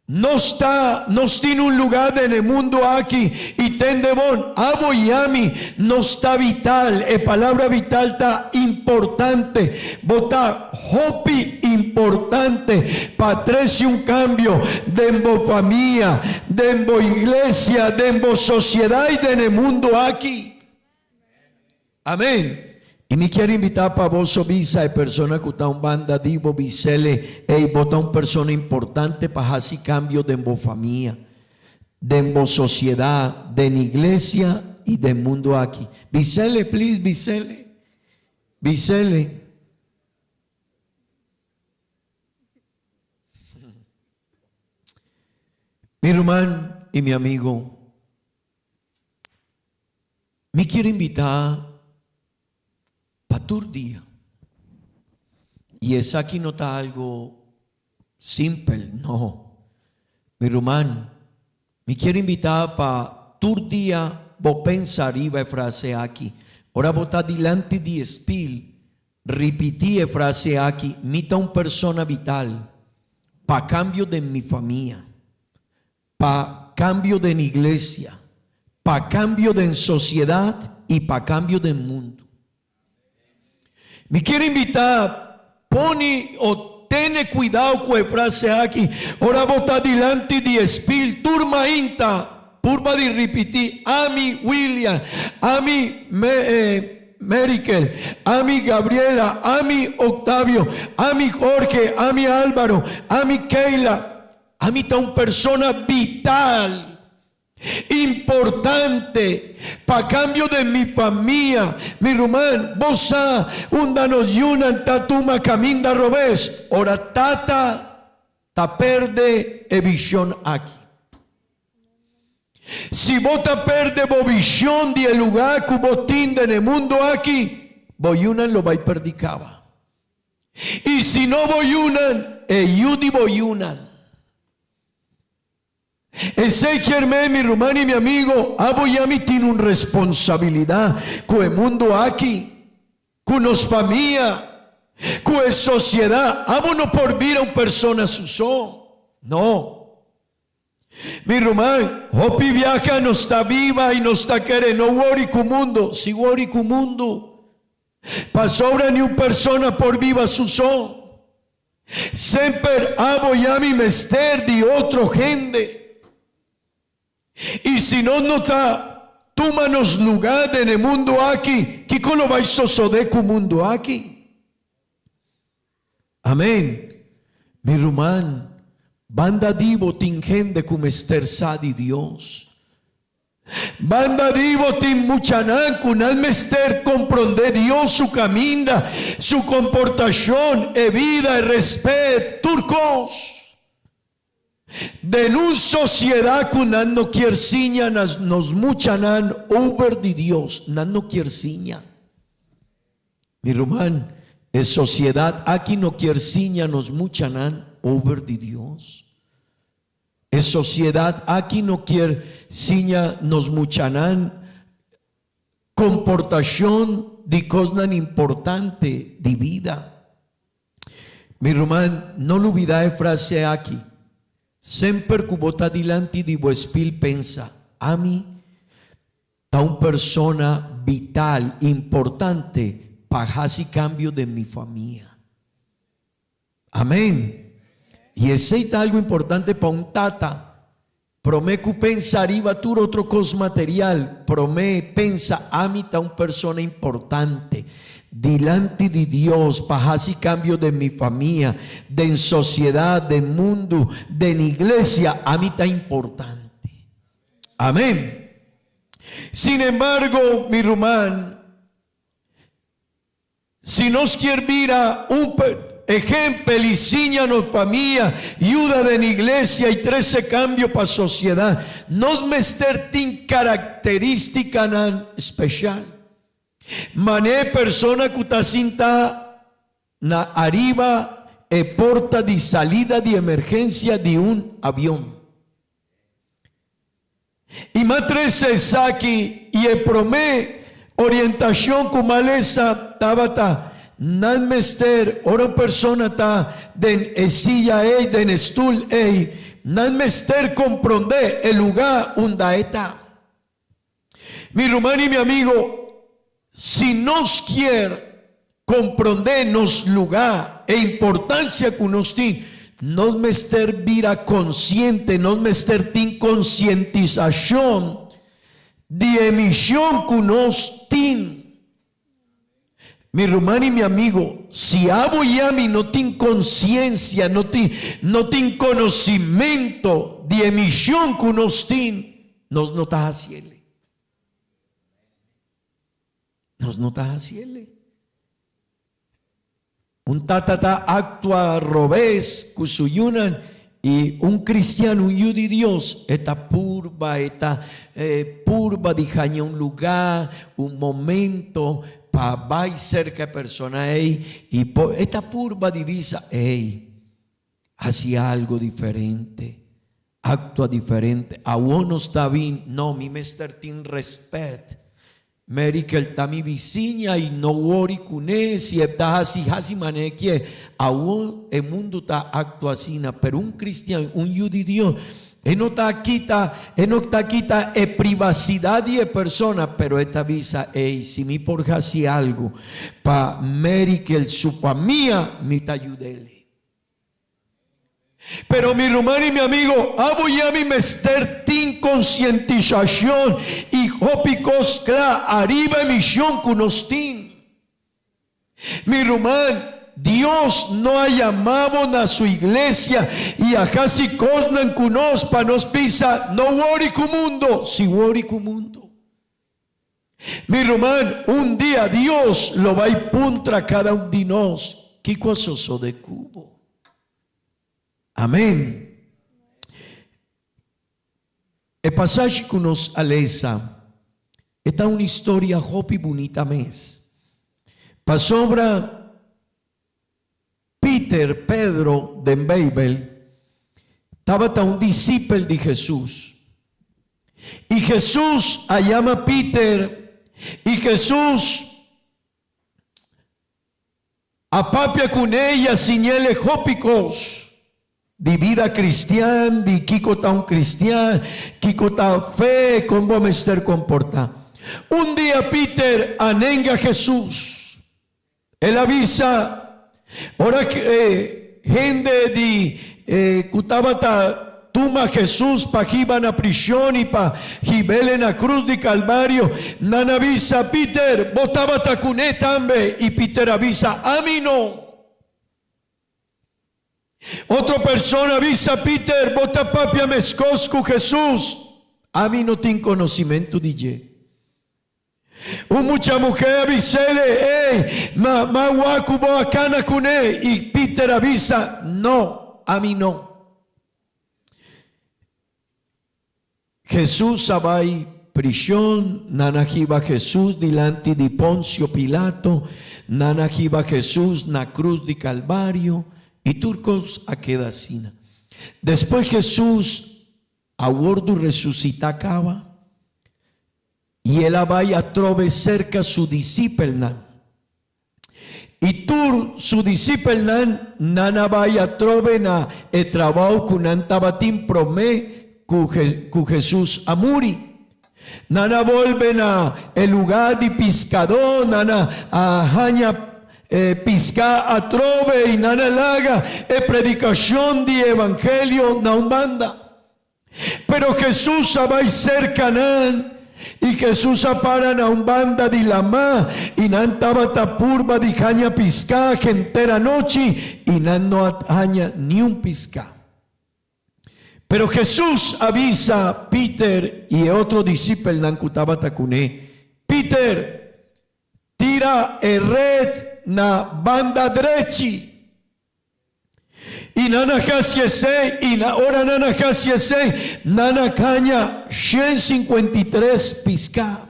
nos tiene un lugar en el mundo aquí y tendebón aboyami nos está vital. La palabra vital está importante. Bota hopi y importante para traerse un cambio dentro familia, dentro iglesia, dentro sociedad y dentro mundo aquí. Amén. Y me quiero invitar para vos, visa de persona que está un banda divo, bisele, y botar un persona importante para hacer cambio dentro familia, dentro sociedad, dentro iglesia y del mundo aquí. Bisele, please, bisele. Bisele. Mi hermano y mi amigo, me quiero invitar para tu día. Y es aquí no está algo simple, no. Mi hermano, me quiero invitar para tu día. Vos pensar y va frase aquí. Ahora vos está delante de espíritu. Repetí frase aquí. Mita una persona vital. Pa cambio de mi familia. Pa cambio de mi iglesia. Pa cambio de sociedad y pa cambio del mundo. Me quiero invitar. Pone o tiene cuidado con la frase aquí. Ahora vos está delante de espíritu. Turma inta. Purba de repetir, Ami William, Ami Merikel, Ami Gabriela, Ami Octavio, Ami Jorge, Ami Álvaro, Ami Keila. Ami está una persona vital, importante, para cambio de mi familia. Mi hermano, vos un danos yunan tatuma caminda robes, ora tata, ta perde e visión aquí. Si vos te perde visión del lugar que vos tienes en el mundo aquí, voyunan lo vai perdicaba. Y si no voyunan, yudi voyunan. Ese germé, mi hermano y mi amigo, aboyami tiene una responsabilidad con el mundo aquí, con nos familia, con la sociedad. Abo no por vir a una persona susó, no. Mi hermano, Hopi viaja, no está viva y no está queriendo, no worry con mundo, si worry con mundo. Pasó ni una persona por viva su son. Siempre aboyami mester de otro gente. Y si no está, tómanos lugar en el mundo aquí, ¿qué colo vais sosode con mundo aquí? Amén. Mi hermano. Banda divo tingende como esterza de Dios. Banda divo tin muchanan kunal mester comprende Dios su camina, su comportación, e vida, e respeto, turcos. De una sociedad kunan no quiere siña nos muchanan over de Dios, nan no quiere siña. Mi hermano, en sociedad aquí no quiere siña nos muchanan over de Dios. En sociedad aquí no quiere siña nos muchanan comportación de cosas importante de vida. Mi hermano, no lo olvides frase aquí. Siempre que vos está delante de vuestro pensa, a mí está una persona vital, importante para hacer cambio de mi familia. Amén. Y ese es algo importante para un tata. Promé que pensar iba tu otro cos material. Promé pensa a mí está una persona importante delante de Dios para hacer cambio de mi familia, de sociedad, de mundo, de iglesia. A mí está importante. Amén. Sin embargo, mi hermano, si nos quiere ver a un ejemplo y síñanos familia, ayuda de la iglesia y 13 cambios para sociedad, nos mester tin característica especial. Mané persona que está cinta na arriba e porta de salida de emergencia de un avión. Y más 13 aquí y el promé orientación como maleza tabata. Nan mester, ora persona ta den silla den stool nan mester comprende el lugar donde está. Mi hermano y mi amigo, si nos quiere comprender nos lugar, e importancia que nos tiene. Nos mester vira consciente, nos mester tin conscientización de emisión que nos tiene. Mi hermano y mi amigo, si abo y a mí no tiene conciencia, no tiene conocimiento de emisión que nos tiene, nos notas haciendo. Nos notas haciendo. Un tatata actua robés kusuyunan y un cristiano, un yudi Dios, esta purba dijaña un lugar, un momento para vai cerca de persona y esta purba divisa hacía algo diferente, actúa diferente. A uno está bien, no, mi mester tin respet. Mary que el tami vizinha y no worry kune si está así mané que aún el mundo está actuando, pero un cristiano, un judío, no está quita privacidad de persona, pero esta visa si mi por así algo pa Mary que el supa mía mi te ayudele. Pero mi hermano y mi amigo, abo ya mi mester tin concientización y hopicos cla arriba emisión kunostin. Mi hermano, Dios no ha llamado a su iglesia y a casi cosnan kunos pa nos pisa no worry ku mundo, si worry ku mundo. Mi hermano, un día Dios lo va a ir puntra cada uno de nos. ¿Qué cosa de cubo? Amén. El pasaje que nos aleza está una historia hopi bonita mes. Pasobra Peter, Pedro de Babel, estaba un discípulo de Jesús. Y Jesús llama a Peter y Jesús apapia con ella señales hópicos de vida cristiana, de Kiko ta un cristiano, Kiko ta fe, cómo me estar comporta. Un día Peter anenga a Jesús. Él avisa, ahora que gente de Cutabata tuma Jesús pa iban a prisión y pa gibelen a cruz de Calvario. Nana avisa Peter, botaba tacuné tambe y Peter avisa, a mí no. Otra persona avisa a Peter, bota papia mescosco Jesús. A mí no tiene conocimiento de ye. Mucha mujer avisele, ma guacubo acana cune. Y Peter avisa, no, a mí no. Jesús abai prisión, nana jiba Jesús delante de Poncio Pilato, nana jiba Jesús na cruz de Calvario. Y turcos a quedacina. Después Jesús a bordo resucita acaba y él vaya a trove cerca su discípulo. Y tú su discípulo nana vaya a trove na e trabajo con antabatín promé cu Jesús amuri. Nana vuelven a el lugar de pescador, nana a jaña pisca a trove y nana laga predicación de evangelio na umbanda. Pero Jesús va cerca nan y Jesús para na umbanda de lama y nan tabata purba de caña pisca entera noche y nan no haña ni un pisca. Pero Jesús avisa a Peter y otro discípulo nan kutabata kuné, Peter, tira el red na banda derechi y nana casi ese y na hora nana casi ese nana caña 153 pisca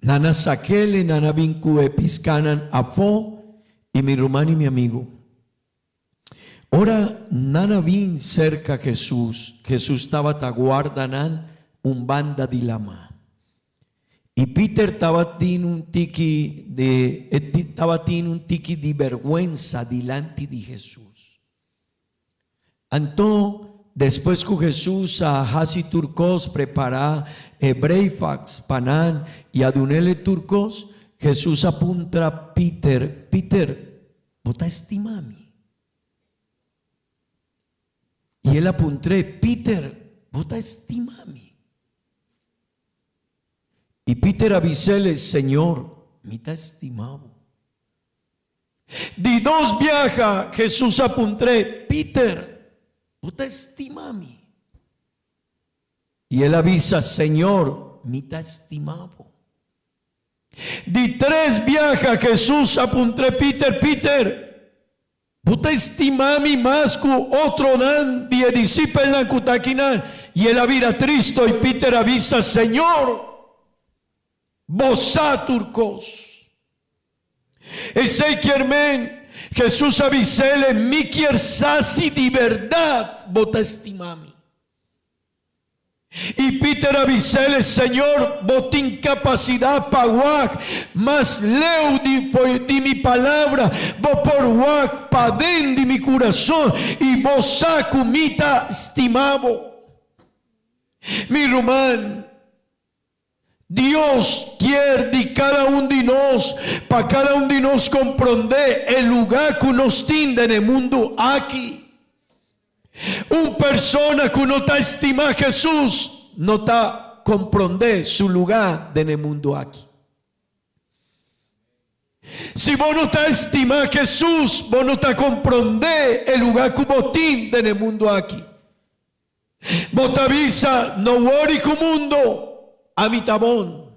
nana saquele nana vincue piscanan afo y mi hermano y mi amigo. Ahora nana vin cerca Jesús estaba taguardanan un banda de lama. Y Peter estaba teniendo un tiki de vergüenza delante de Jesús. Entonces, después que Jesús a Hasi Turcos prepara breakfast, panan y adunele turcos, Jesús apunta a Peter, ¿vos estimami? Y él apunté, Peter, ¿vos estimami? Y Peter avisele, Señor, mi te estimado. Di dos viaja, Jesús apunté, Peter, ¿vos te estimami? Y él avisa, Señor, mi te estimado. Di tres viaja, Jesús apunté, Peter, ¿vos te estimami más que otro nan, die discípulos kutakinan? Y él avira Cristo y Peter avisa, Señor, vos turcos. Ese quiermen, Jesús avisele, mi quier sasi de verdad, vos estimami. Y Peter avisele, Señor, vos te incapacidad pa guac, mas leo de mi palabra, vos por guac, pa den de mi corazón, y vos saco mita estimado. Mi román, Dios quiere de cada uno de nos, para cada uno de nos comprender el lugar que nos tiene en el mundo aquí. Una persona que no está estimando a Jesús, no está comprender su lugar en el mundo aquí. Si vos no estás estimando a Jesús, vos no estás comprender el lugar que vos tienes en el mundo aquí. Vos te avisa, no worry con mundo. Amitabón.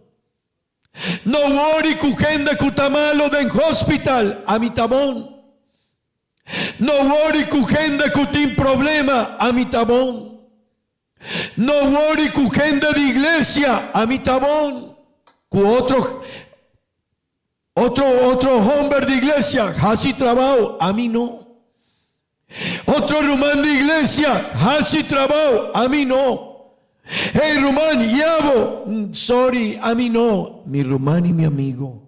No worry ku gente ku tamalo den hospital. Amitabón. No worry ku gente ku tin problema. Amitabón. No worry ku gente de iglesia. Amitabón. Ku otro hombre de iglesia. Hasi trabajo. A mí no. Otro rumán de iglesia. Hasi trabajo. A mí no. Hey, Román, Yabo, sorry, a mí no. Mi Román y mi amigo,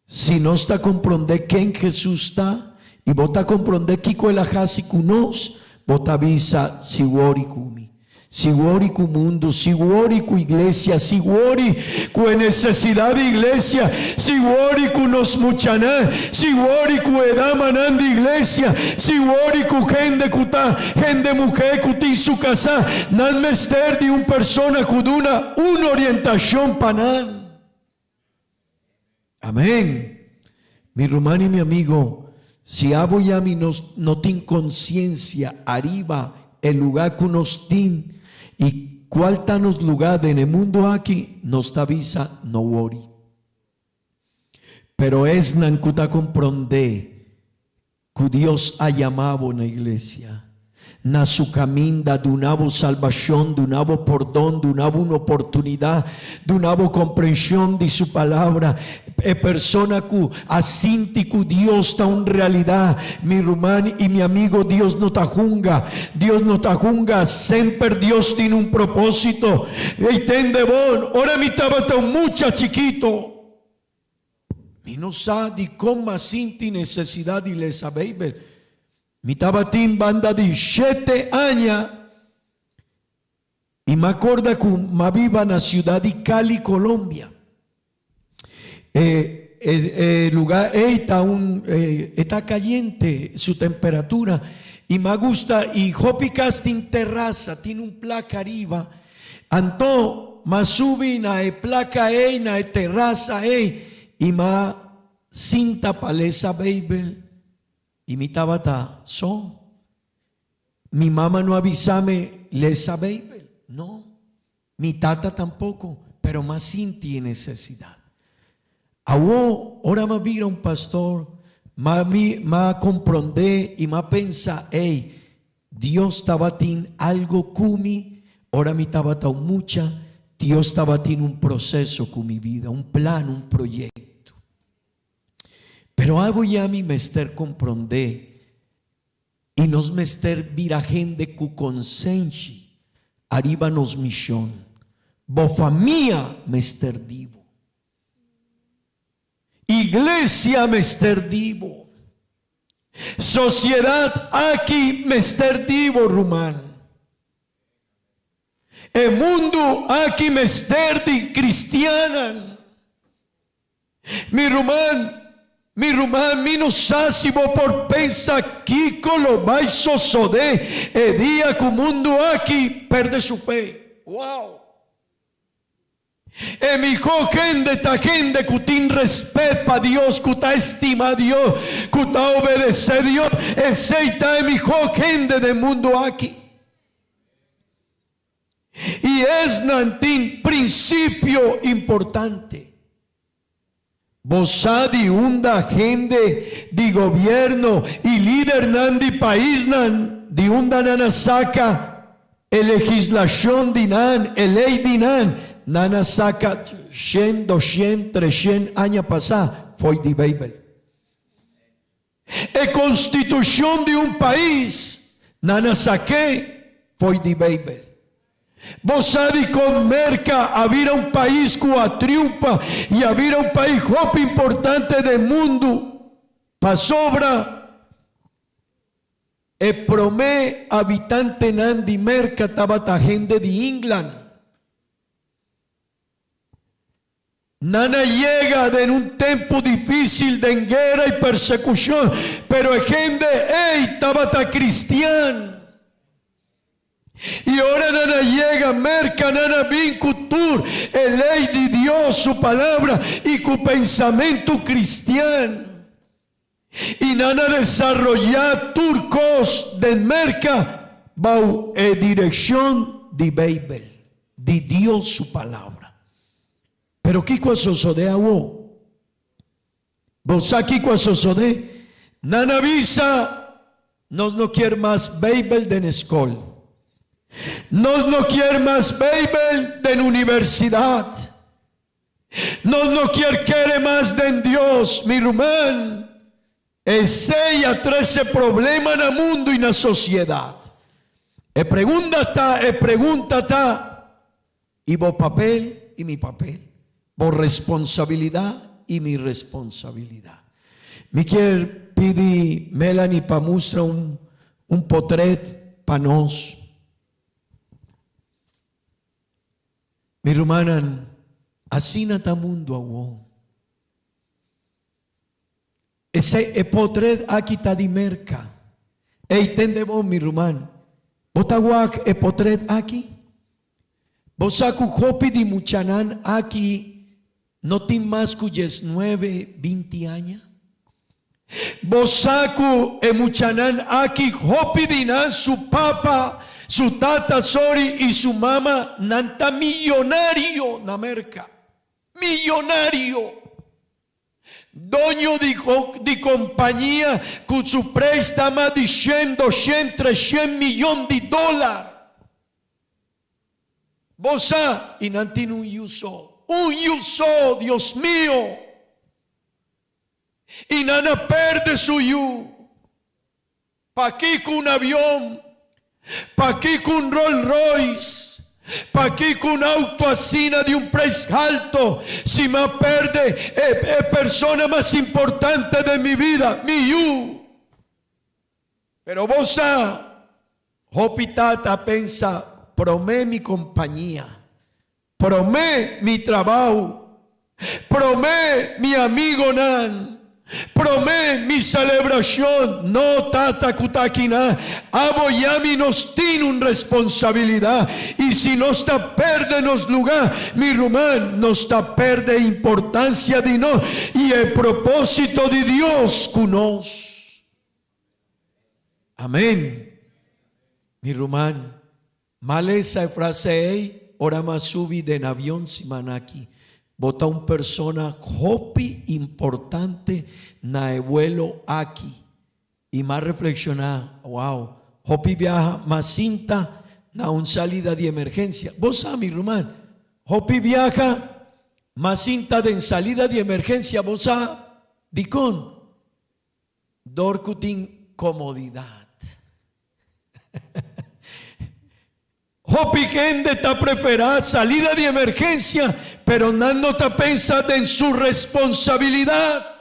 si no está comprender quién Jesús está, y vos está comprender Kiko el ajasi kunos, vos te avisa, si wori kumi, si wori ku mundo, si wori ku iglesia, si wori ku necesidad de iglesia, si wori ku nos muchaná, si wori ku edamanan de iglesia, si wori ku gente kuta, gente mujer kuti su casa, nan mester de un persona kuduna, una orientación panan. Amén. Mi román y mi amigo, si abo y a mí no tienen conciencia arriba el lugar que nos tiene y cuál está los lugares en el mundo aquí, nos avisa, no worry. Pero es nancuta comprende que Dios ha llamado en la iglesia. Na su caminda de una salvación, de una perdón, de una oportunidad, de una comprensión de su palabra. Persona que asinti que Dios está en realidad. Mi román y mi amigo, Dios no te junga. Dios no te junga. Siempre Dios tiene un propósito. Y ten de bon. Ahora mi estaba tan mucha chiquito. Mi no sabe cómo asinti necesidad de esa baby. Mi tabatín banda de 7 años y me acuerdo que me viva en la ciudad de Cali, Colombia. El lugar está caliente su temperatura y me gusta y Hopicas tiene terraza, tiene un placa arriba. Entonces me subí a la placa en la terraza y me cinta para esa baby. Y mi tabata, mi mamá no avisame, lesa baby, no. Mi tata tampoco, pero más sin tiene necesidad. Ahora me vira un pastor, me comprende y me pensa, Dios tabatín algo kumi, ahora mi tabata mucha, Dios tabatín un proceso con mi vida, un plan, un proyecto. Pero hago ya mi mester comprender y nos mester vira gente cu consensi arriba nos misión. Bo família mester divo. Iglesia mester divo. Sociedad aquí mester divo rumán. El mundo aquí mester di cristiana. Mi rumán, mi no sasibo por pensa Kiko lo vai sosode, e dia que o mundo aqui perde su fe. Wow. E mi gente ta gente que tin respeto pa Dios, que ta estima a Dios, que ta obedece a Dios, esa mi gente del mundo aquí. Y es nantin principio importante. Vos di unda gente di gobierno y líder nan di país nan di unda nana saca legislación dinan, ley dinan. Nana saca 100, 200, 300 años pasar, foi de Bíblia. A constituição de país, nana saque, foi de Bíblia. Vos sabe com merca havia país que a triunfa e havia país muito importante do mundo, para sobra. E promé habitante nan de merca estava a gente de England. Nana llega en un tiempo difícil de guerra y persecución, pero hay gente, estaba tan cristiana. Y ahora nana llega, merca, nana bin cultura, el ley de Dios, su palabra y su pensamiento cristiano. Y nana desarrollar turcos de merca, va en dirección de Bíblia, de Dios su palabra. Pero ¿qué cosa sucede a vos? Vos aquí cosa sucede? Nana visa, nos no quiere más Bíblia de la escuela. Nos no quiere más Bíblia de la universidad. Nos no quiere más de Dios, mi hermano. Ese ya trae ese problema en el mundo y en la sociedad. Pregunta está, y vos papel y mi papel. Por responsabilidad y mi responsabilidad. Me quiero pedir Melanie para mostrar un portrait para nos. Mi hermana, así no está mundo agua. Ese portrait aquí está de merca. Entendemos mi hermano. Botaguac el portrait aquí. Bosaku hopi di muchanan aquí. No tiene más que 19, 20 años. Bosaku e muchanan aquí hopidinan su papa, su tata sorry y su mamá nanta millonario na merca. Millonario. Dueño de compañía con su préstamo de 100, 200, 300 millones de dólares. Bosa y nantin un uso. Dios mío. Y nana perde su yu. Pa' aquí con un avión. Pa' aquí con un Rolls Royce. Pa' aquí con un auto asina de un precio alto. Si me perde, persona más importante de mi vida, mi yu. Pero vos Hopitata pensa, promé mi compañía. Promé mi trabajo, promé mi amigo nan, promé mi celebración, no tata kutakina, aboyami nos tiene una responsabilidad, y si nos está perdenos lugar, mi rumán, nos está perde importancia de no, y el propósito de Dios con nos. Amén. Mi rumán, maleza frase ora más subi de avión simanaki. Bota un persona hopi importante na vuelo aquí. Y más reflexionar, wow, hopi viaja más cinta na un salida de emergencia. Vos sabes, mi hermano, hopi viaja más cinta de salida de emergencia. Vos sabes, dicón, dorcutin comodidad. Hopi gente está preparada, salida de emergencia, pero no está pensando en su responsabilidad.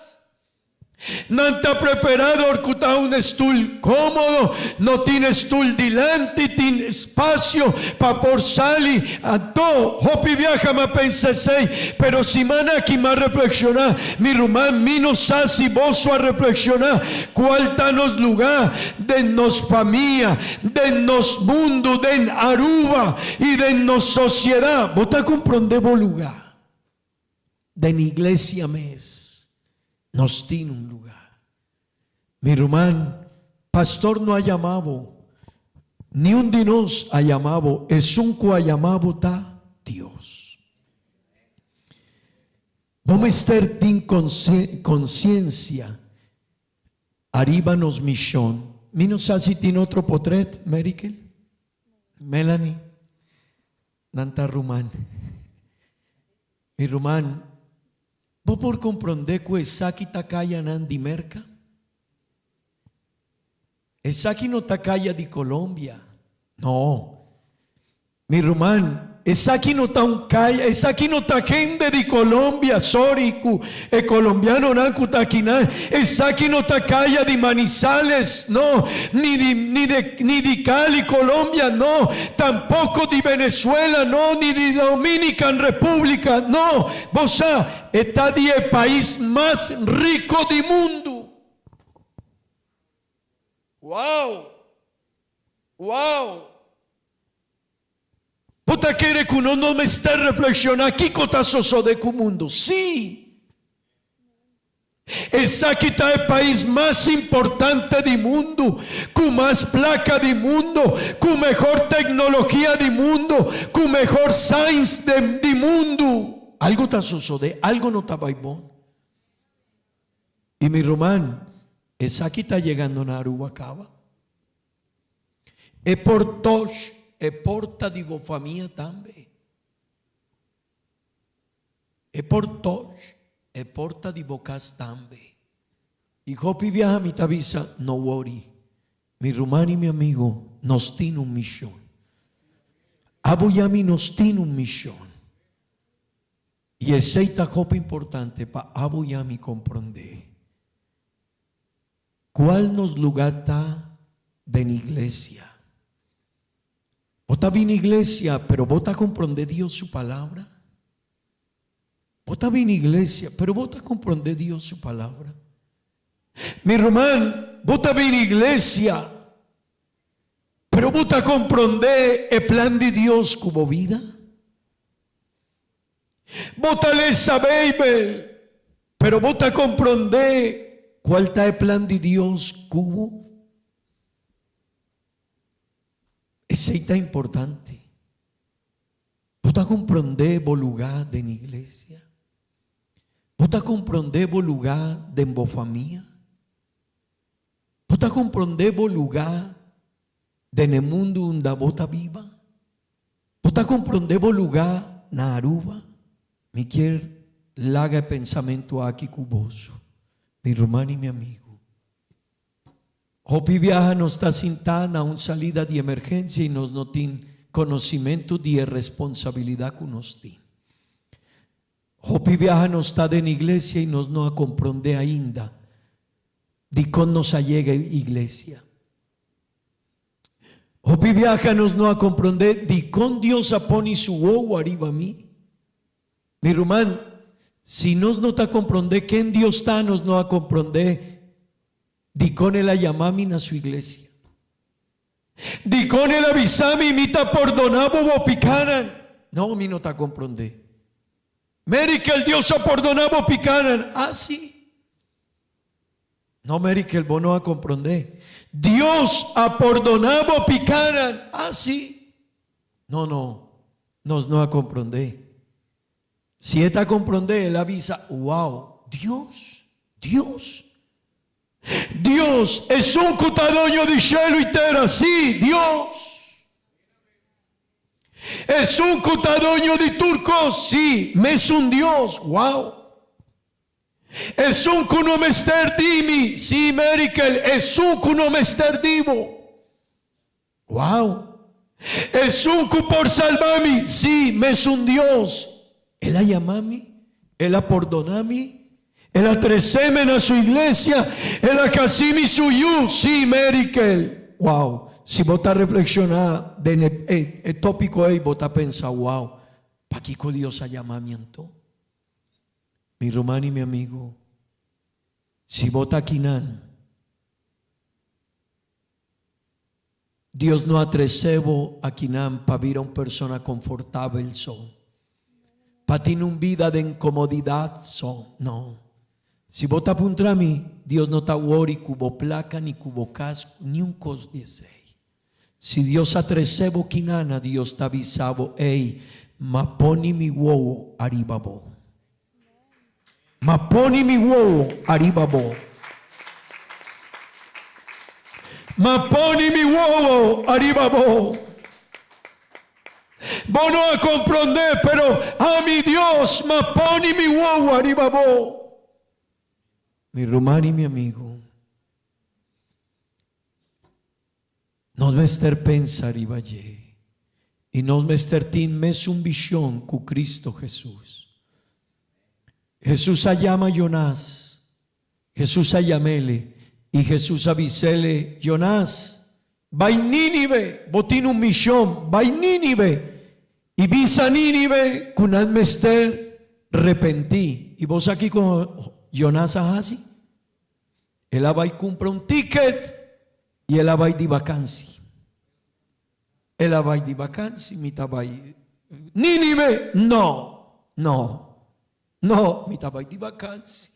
Não está preparado para um stool cómodo, não tem stool delante, tem espaço para por salir a todo. Hopi viaja mas pensei, pero semana que mais reflexionar, mi irmão, mi não sabe se vos a reflexionar, qual está nos lugar de nos família, de nos mundo, de Aruba e de nos sociedade. Vos está compreendendo o lugar de na igreja mesmo. Nos tiene un lugar. Mi hermano, pastor no ha llamado, ni un de nos ha llamado, es un que ha llamado está Dios. Vamos a estar en conciencia, arriba nos misión. Mi no sé si tiene otro portrait, Merikel, Melanie, Nanta Rumán. Mi hermano, ¿vos por comprender que esa aquí está calla de merca? Esa aquí no está calla de Colombia. No. Mi hermano, esa aquí no está un calla, esa aquí no está gente de Colombia, sorry, colombiano no está aquí nada. Esa aquí no está calla de Manizales, no, ni de Cali, Colombia, no, tampoco de Venezuela, no, ni de Dominican República, no. Vos está de el país más rico del mundo. Wow. Wow. Puta quiere que uno no me esté reflexionando aquí está de que mundo. Sí. Esa aquí está el país más importante del mundo, con más placa del mundo, con mejor tecnología del mundo, con mejor science del mundo. Algo está sucediendo, algo no está bien. Y mi hermano, esa aquí está llegando a Aruba. Es por todos. E porta di família também. E por todos, e porta di vocas também. E hopi viaja mi tavisa, no worry. Mi rumano y mi amigo nos tiene un misión. Aboyami nos tiene un misión. Y ese es hopi importante para aboyami comprender. ¿Cuál nos lugar está de la iglesia? Vos estás bien iglesia, pero vos estás comprender Dios su palabra. Vos estás bien iglesia, pero vos estás comprender Dios su palabra. Mi hermano, vos estás bien iglesia, pero vos estás comprender el plan de Dios como vida. Vos estás sabéis, pero vos estás comprender cuál está el plan de Dios como. Ese es importante. Vos estás comprender el lugar de la iglesia. Vos estás comprender el lugar de la familia. Vos estás comprender el lugar de el mundo donde vos estás viva. Vos estás comprender el lugar en Aruba. Me quiero laga el pensamiento aquí con vos, mi hermano y mi amigo. Hopi viaja no está sentada a una salida de emergencia y nos no tiene conocimiento de responsabilidad que nos tiene. Hopi viaja no está en iglesia y nos no comprende ainda de cómo nos llega iglesia. Hopi viaja nos no comprende de cómo Dios pone su ojo arriba a mí. Mi hermano, si nos no está comprende quién Dios está, nos no a comprender. Dicone la llamami a su iglesia. Dicone la avisami mita perdonabo bo picaran. No, mi no ta comprende. Mary que el Dios ha perdonado picaran. Ah, sí. No, Mary que el bono a comprender. Dios ha perdonado picaran. Ah, sí. No, nos no a comprender. Si esta a comprender, él avisa, wow, Dios es un cutadoño de cielo y tierra, sí, Dios. Es un cutadoño de turcos, sí, me es un Dios, wow. Es un cunomester dimi, sí, Merikel, es un cunomester divo, wow. Es un por salvami, sí, me es un Dios. Él a llamami, él a perdonami. Ela tresemen a sua igreja, ela casime suyu, sim, Merikel. Wow, se botar reflexionar de tópico aí, botar pensar, wow, para que con Dios a llamamiento. Mi hermano y mi amigo, si bota quinan, Dios no atrecebo a quinan para vir a una persona confortable son. Para tener una vida de incomodidad son. No. Si bota puntra mí, Dios no está worry cubo placa ni cubo casco ni un cos 16. Si Dios atrecebo quinana, Dios está avisado, ey, ma poni mi huevo arriba bo. Ma poni mi huevo arriba bo. Ma poni mi huevo arriba bo. Vos no a comprender, pero a mi Dios, ma poni mi huevo arriba bo. Mi hermano y mi amigo, nos mester pensar y valle, y nos mester tin mes un visión cu Cristo Jesús. Jesús llama a Jonás, Jesús a llamele, y Jesús avisele, Jonás, vai Nínive, botín un misión, vai Nínive, y visa Nínive, cunad mester repentí. Y vos aquí con Jonás así, él va y compra un ticket, y él va y de vacancia. Él va y de vacancia, mi tabay. Nínive, no, mi tabay de vacancia.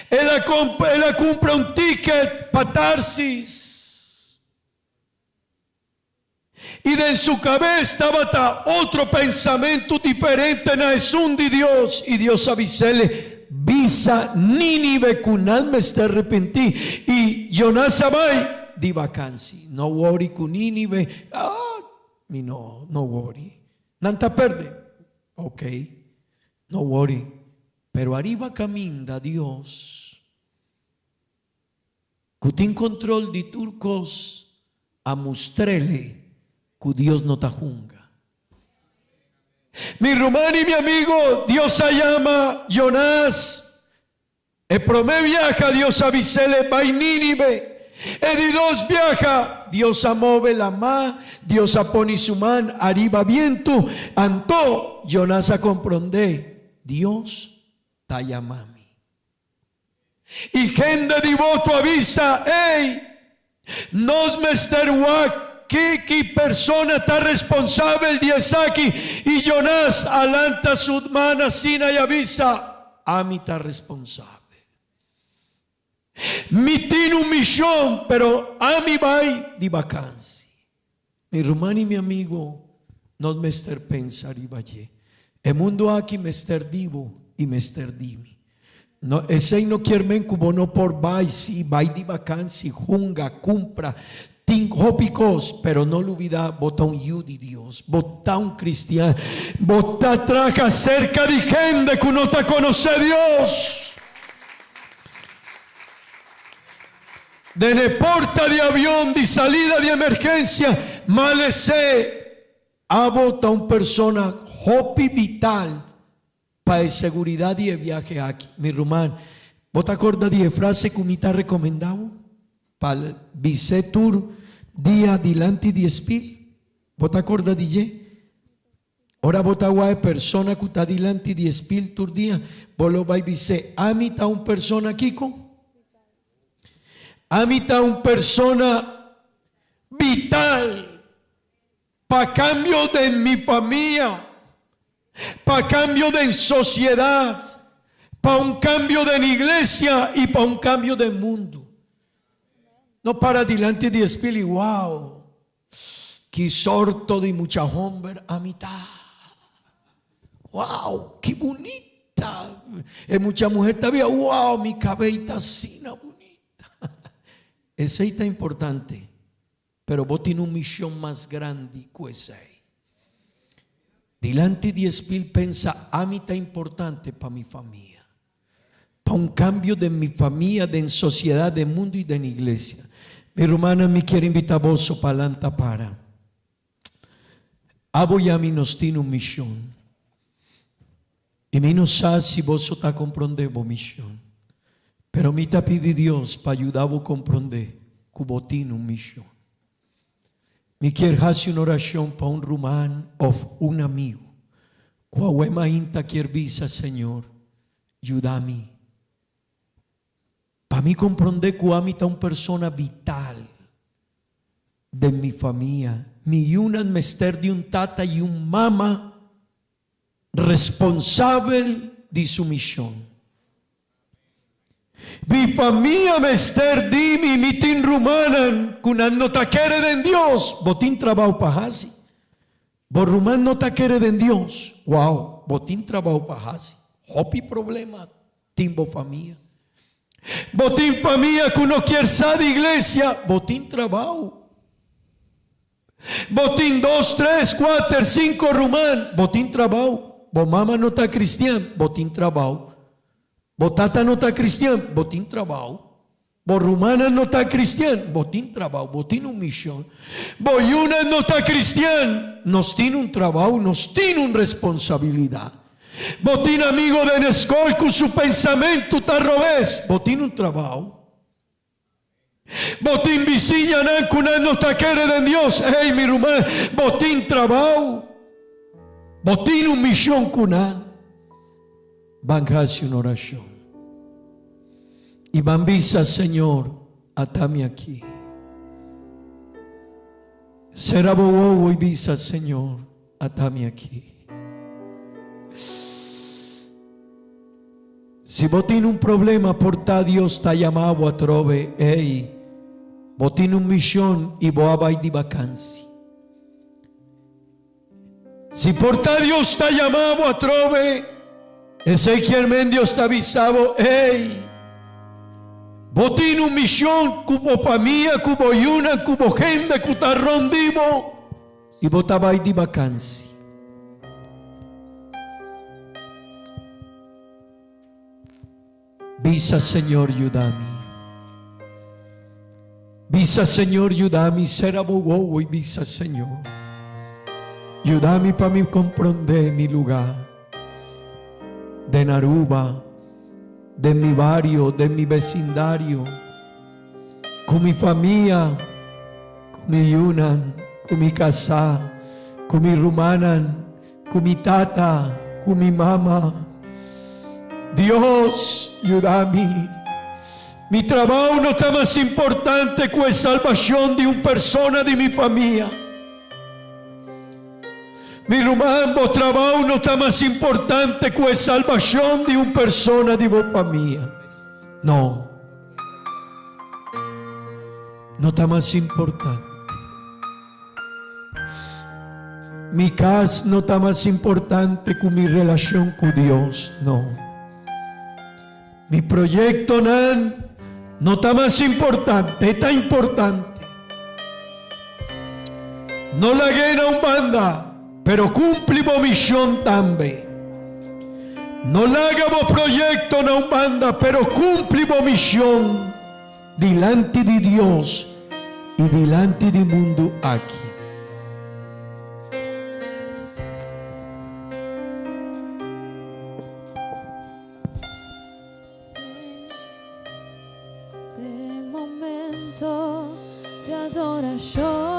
Él compra un ticket para Tarsis. Y de en su cabeza estaba otro pensamiento diferente, no es un de Dios. Y Dios avisele, visa Nínive cunad me está arrepentí. Y Jonás abay di vacancia. No worry con Nínive. No worry. Nanta perde. Ok. No worry. Pero arriba camina Dios. Que tiene control de turcos a mostrele que Dios no te junga. Mi hermano y mi amigo, Dios llama Jonás. El promé viaja, Dios avisele, va Nínive. El dos viaja, Dios amove la ma, Dios pone su man, arriba viento, antó, Jonás a comprende, Dios ta llamami. Y gente devoto avisa, hey, nos mester wak, que persona está responsable de aquí. Y Jonás alanta su mano sina y avisa, a mí está responsable. Mi tiene un misión, pero a mí va de vacancia. Mi hermano y mi amigo, nos mester pensar y valle. El mundo aquí mester divo y mester dimi. No, ese no quiere men cubo no por vai, si vai de vacancia, junga, compra, tin hópicos, pero no lo olvida, bota un yu de Dios, bota un cristiano, bota traja cerca de gente que no te conoce Dios. De porta de avión, de salida de emergencia, malese, a bota un persona hopi vital para seguridad y viaje aquí. Mi hermano, ¿vos te acuerdas de frase que me está recomendado? Para el tour día adelante de espil. ¿Vos te acuerdas de ella? Ahora vos te aguas persona que está adelante de espil tour día. Vos lo vais a decir, a mí está un persona Kiko. A mí está un persona vital para cambio de mi familia. Para cambio de sociedad, para un cambio de la iglesia y para un cambio del mundo. No para adelante de espíritu, wow, que sorto de mucha hombre a mitad. Wow, qué bonita. Mucha mujer todavía, wow, mi cabellita así, bonita. Ese está importante, pero vos tienes una misión más grande que ese. Delante de espil pensa, a mí está importante para mi familia, para un cambio de mi familia, de en sociedad, de mundo y de la iglesia. Mi hermana me quiere invitar a vos para adelante para. Abo ya mi nos tiene una misión. E mi non sa se vos sta comprendendo mission. Pero mi ta pidi Dios para ayudar a comprender que vos tiene una misión. Mi quiero hacer una oración para un rumán o un amigo. Cuando mainta quiere visa, Señor, ayúdame. Para mí comprender que ami está una persona vital de mi familia. Mi una mester de un tata y un mama responsable de su misión. Mi familia mester dimi mitin rumanan kunan no ta quiere de Dios, botín trabajo pahasi. Bo rumán no ta quiere de Dios. Wow, botín trabajo pahasi. Hopi problema timbo familia. Botín familia que no quiere ser de iglesia, botín trabajo. Botín 2, 3, 4, 5 rumán, botín trabajo. Bo mamá no está cristiana, botín trabajo. Bo tata no está cristiano, botín trabajo. Bo rumana no está cristiano, botín trabajo, botín un misión. Bo yuna no está cristiano, nos tiene un trabajo, nos tiene una responsabilidad. Botín amigo de la escuela con su pensamiento está al revés, botín un trabajo. Botín visilla nan no está quiere de Dios, hey mi rumana, botín trabajo. Botín un misión kunan. Van a hacer una oración. Y van visa, Señor, atame aquí. Será bobo y visa, Señor, atame aquí. Si vos tienes un problema, por ta Dios te ha llamado a trove, hey, vos tienes un misión y vos vais de vacancia. Si por ta Dios te ha llamado a trove, Ezequiel Mendios está avisado, hey, vos tienes una misión, como familia, como yuna, como gente, que está rondivo, y vos te vais de vacancia. Visa, Señor, ayúdame. Visa, Señor, ayúdame. Será bobo y visa, Señor. Ayúdame para mí comprender mi lugar. De Naruba, de mi barrio, de mi vecindario, con mi familia, con mi yunan, con mi casa, con mi rumanan, con mi tata, con mi mamá. Dios, ayúdame. Mi trabajo no está más importante que la salvación de una persona de mi familia. Mi rumano trabajo no está más importante que la salvación de una persona de mi familia. No. No está más importante. Mi casa no está más importante que mi relación con Dios. No. Mi proyecto no está más importante. Está importante. No la guerra un banda. Pero cumplimos misión también. No le hagamos proyecto na Umbanda, pero cumplimos misión delante de Dios y delante del mundo aquí. Este momento de adoración.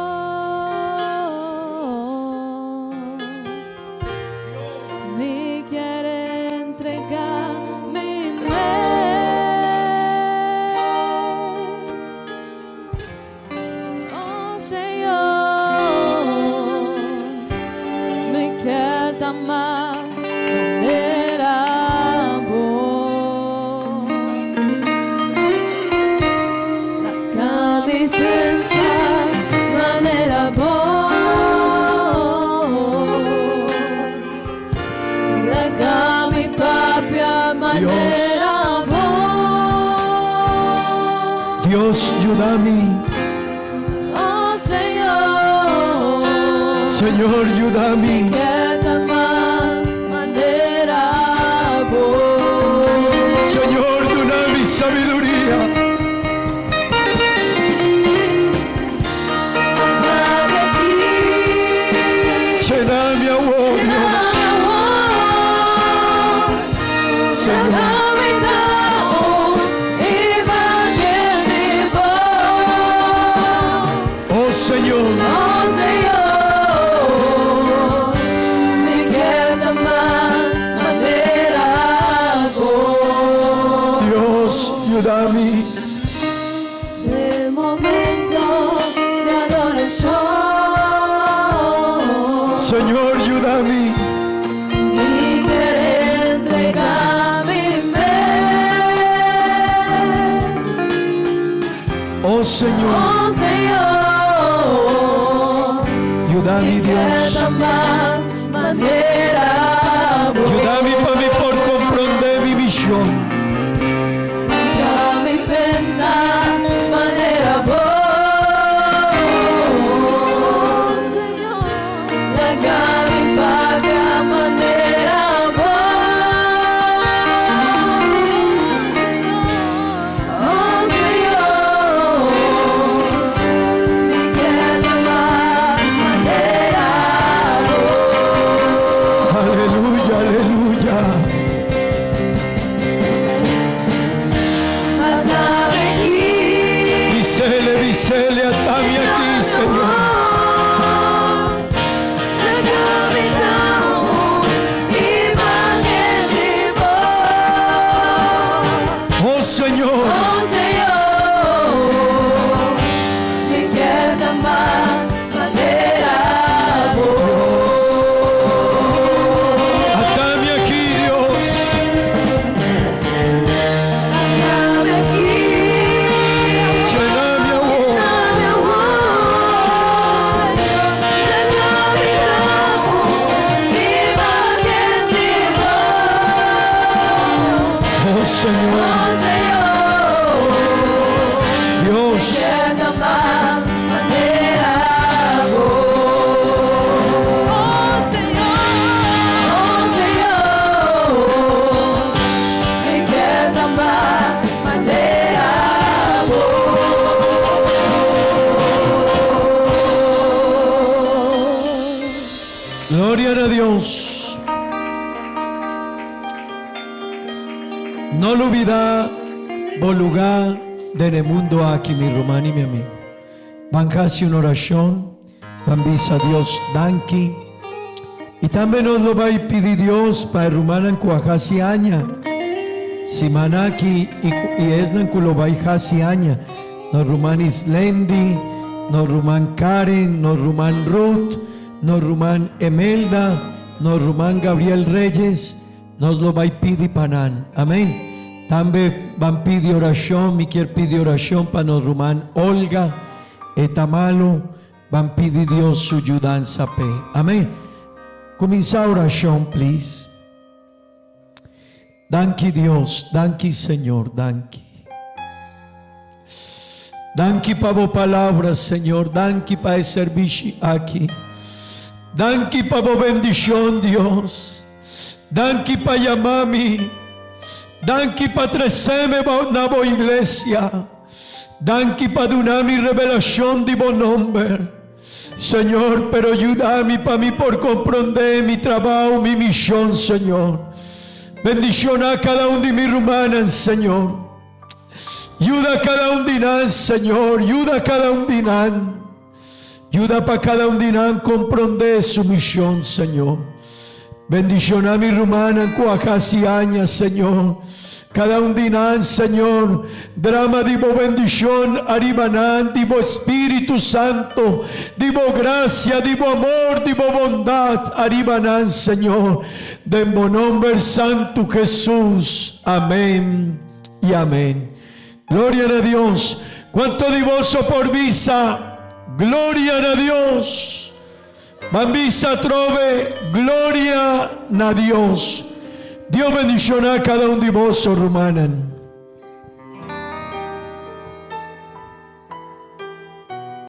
Dios, ayúdame. Oh Señor, Señor, ayúdame. que más manera voy. Señor, dame sabiduría. Dame aquí. Lléname, oh Dios. Señor. Oh Señor, me queda más manera vos. Dios, ayúdame. De momento de adoración, Señor, ayúdame. y querer entregar mi mente. Oh Señor, Oh Señor, ayúdame, me Dios. queda más manera vos. Ayúdame para mí por comprender mi misión. Dame pensar manera vos, Señor. La mi paga manera vos, oh Señor. Me queda más manera vos. Aleluya, aleluya. Atame aquí. Visele, atame aquí, Señor. Oh Señor, Oh Señor, me queda más manera vos. atame aquí, Dios. Atame aquí. Lléname a vos. Dame a vos, Señor. Atame imagen de vos. Oh Señor, Oh Señor, Dios. queda más manera vos. Oh Señor, me queda más manera vos. Gloria a Dios. No lo olvida lugar del mundo aquí, mi hermano y mi amigo. Van a hacer una oración, van a Dios danki. Y también nos lo va a pedir Dios para rumana en cuajasi aña. Si manaki y es nan lo va a hasi aña. No ruman Islendi, no ruman Karen, no ruman Ruth, no ruman Emelda, no ruman Gabriel Reyes, nos lo va a pedir panan. Amén. También van a pedir oración, mi quiere pedir oración para nos ruman Olga, etamalo, van a pedir Dios su ayudanza pe. Amén. Comienza a oración, please. Danki Dios, danki Señor, danki. Danki para vos palabras, Señor, danki para el servicio aquí. Danki para vos bendición, Dios. Danki para llamarme. Danki para trecerme na vos iglesia. Danki para donar mi revelación de vos nombre. Señor, pero ayúdame para mí por comprender mi trabajo, mi misión, Señor. Bendición a cada uno de mis hermanas, Señor. Ayuda a cada uno de nan, Señor. Ayuda a cada uno de nan. Ayuda para cada uno de nan comprender su misión, Señor. Bendición a mi hermana en cuajasi años, Señor. Cada un dinan, Señor, drama divo bendición, aribanan, divo Espíritu Santo, divo gracia, divo amor, divo bondad, aribanan, Señor, de en nombre santo Jesús, amén y amén. Gloria a Dios. ¿Cuánto divoso por visa? Gloria a Dios. Bambisa trove, gloria a Dios. Dios bendicioná a cada un de vos, hermanan.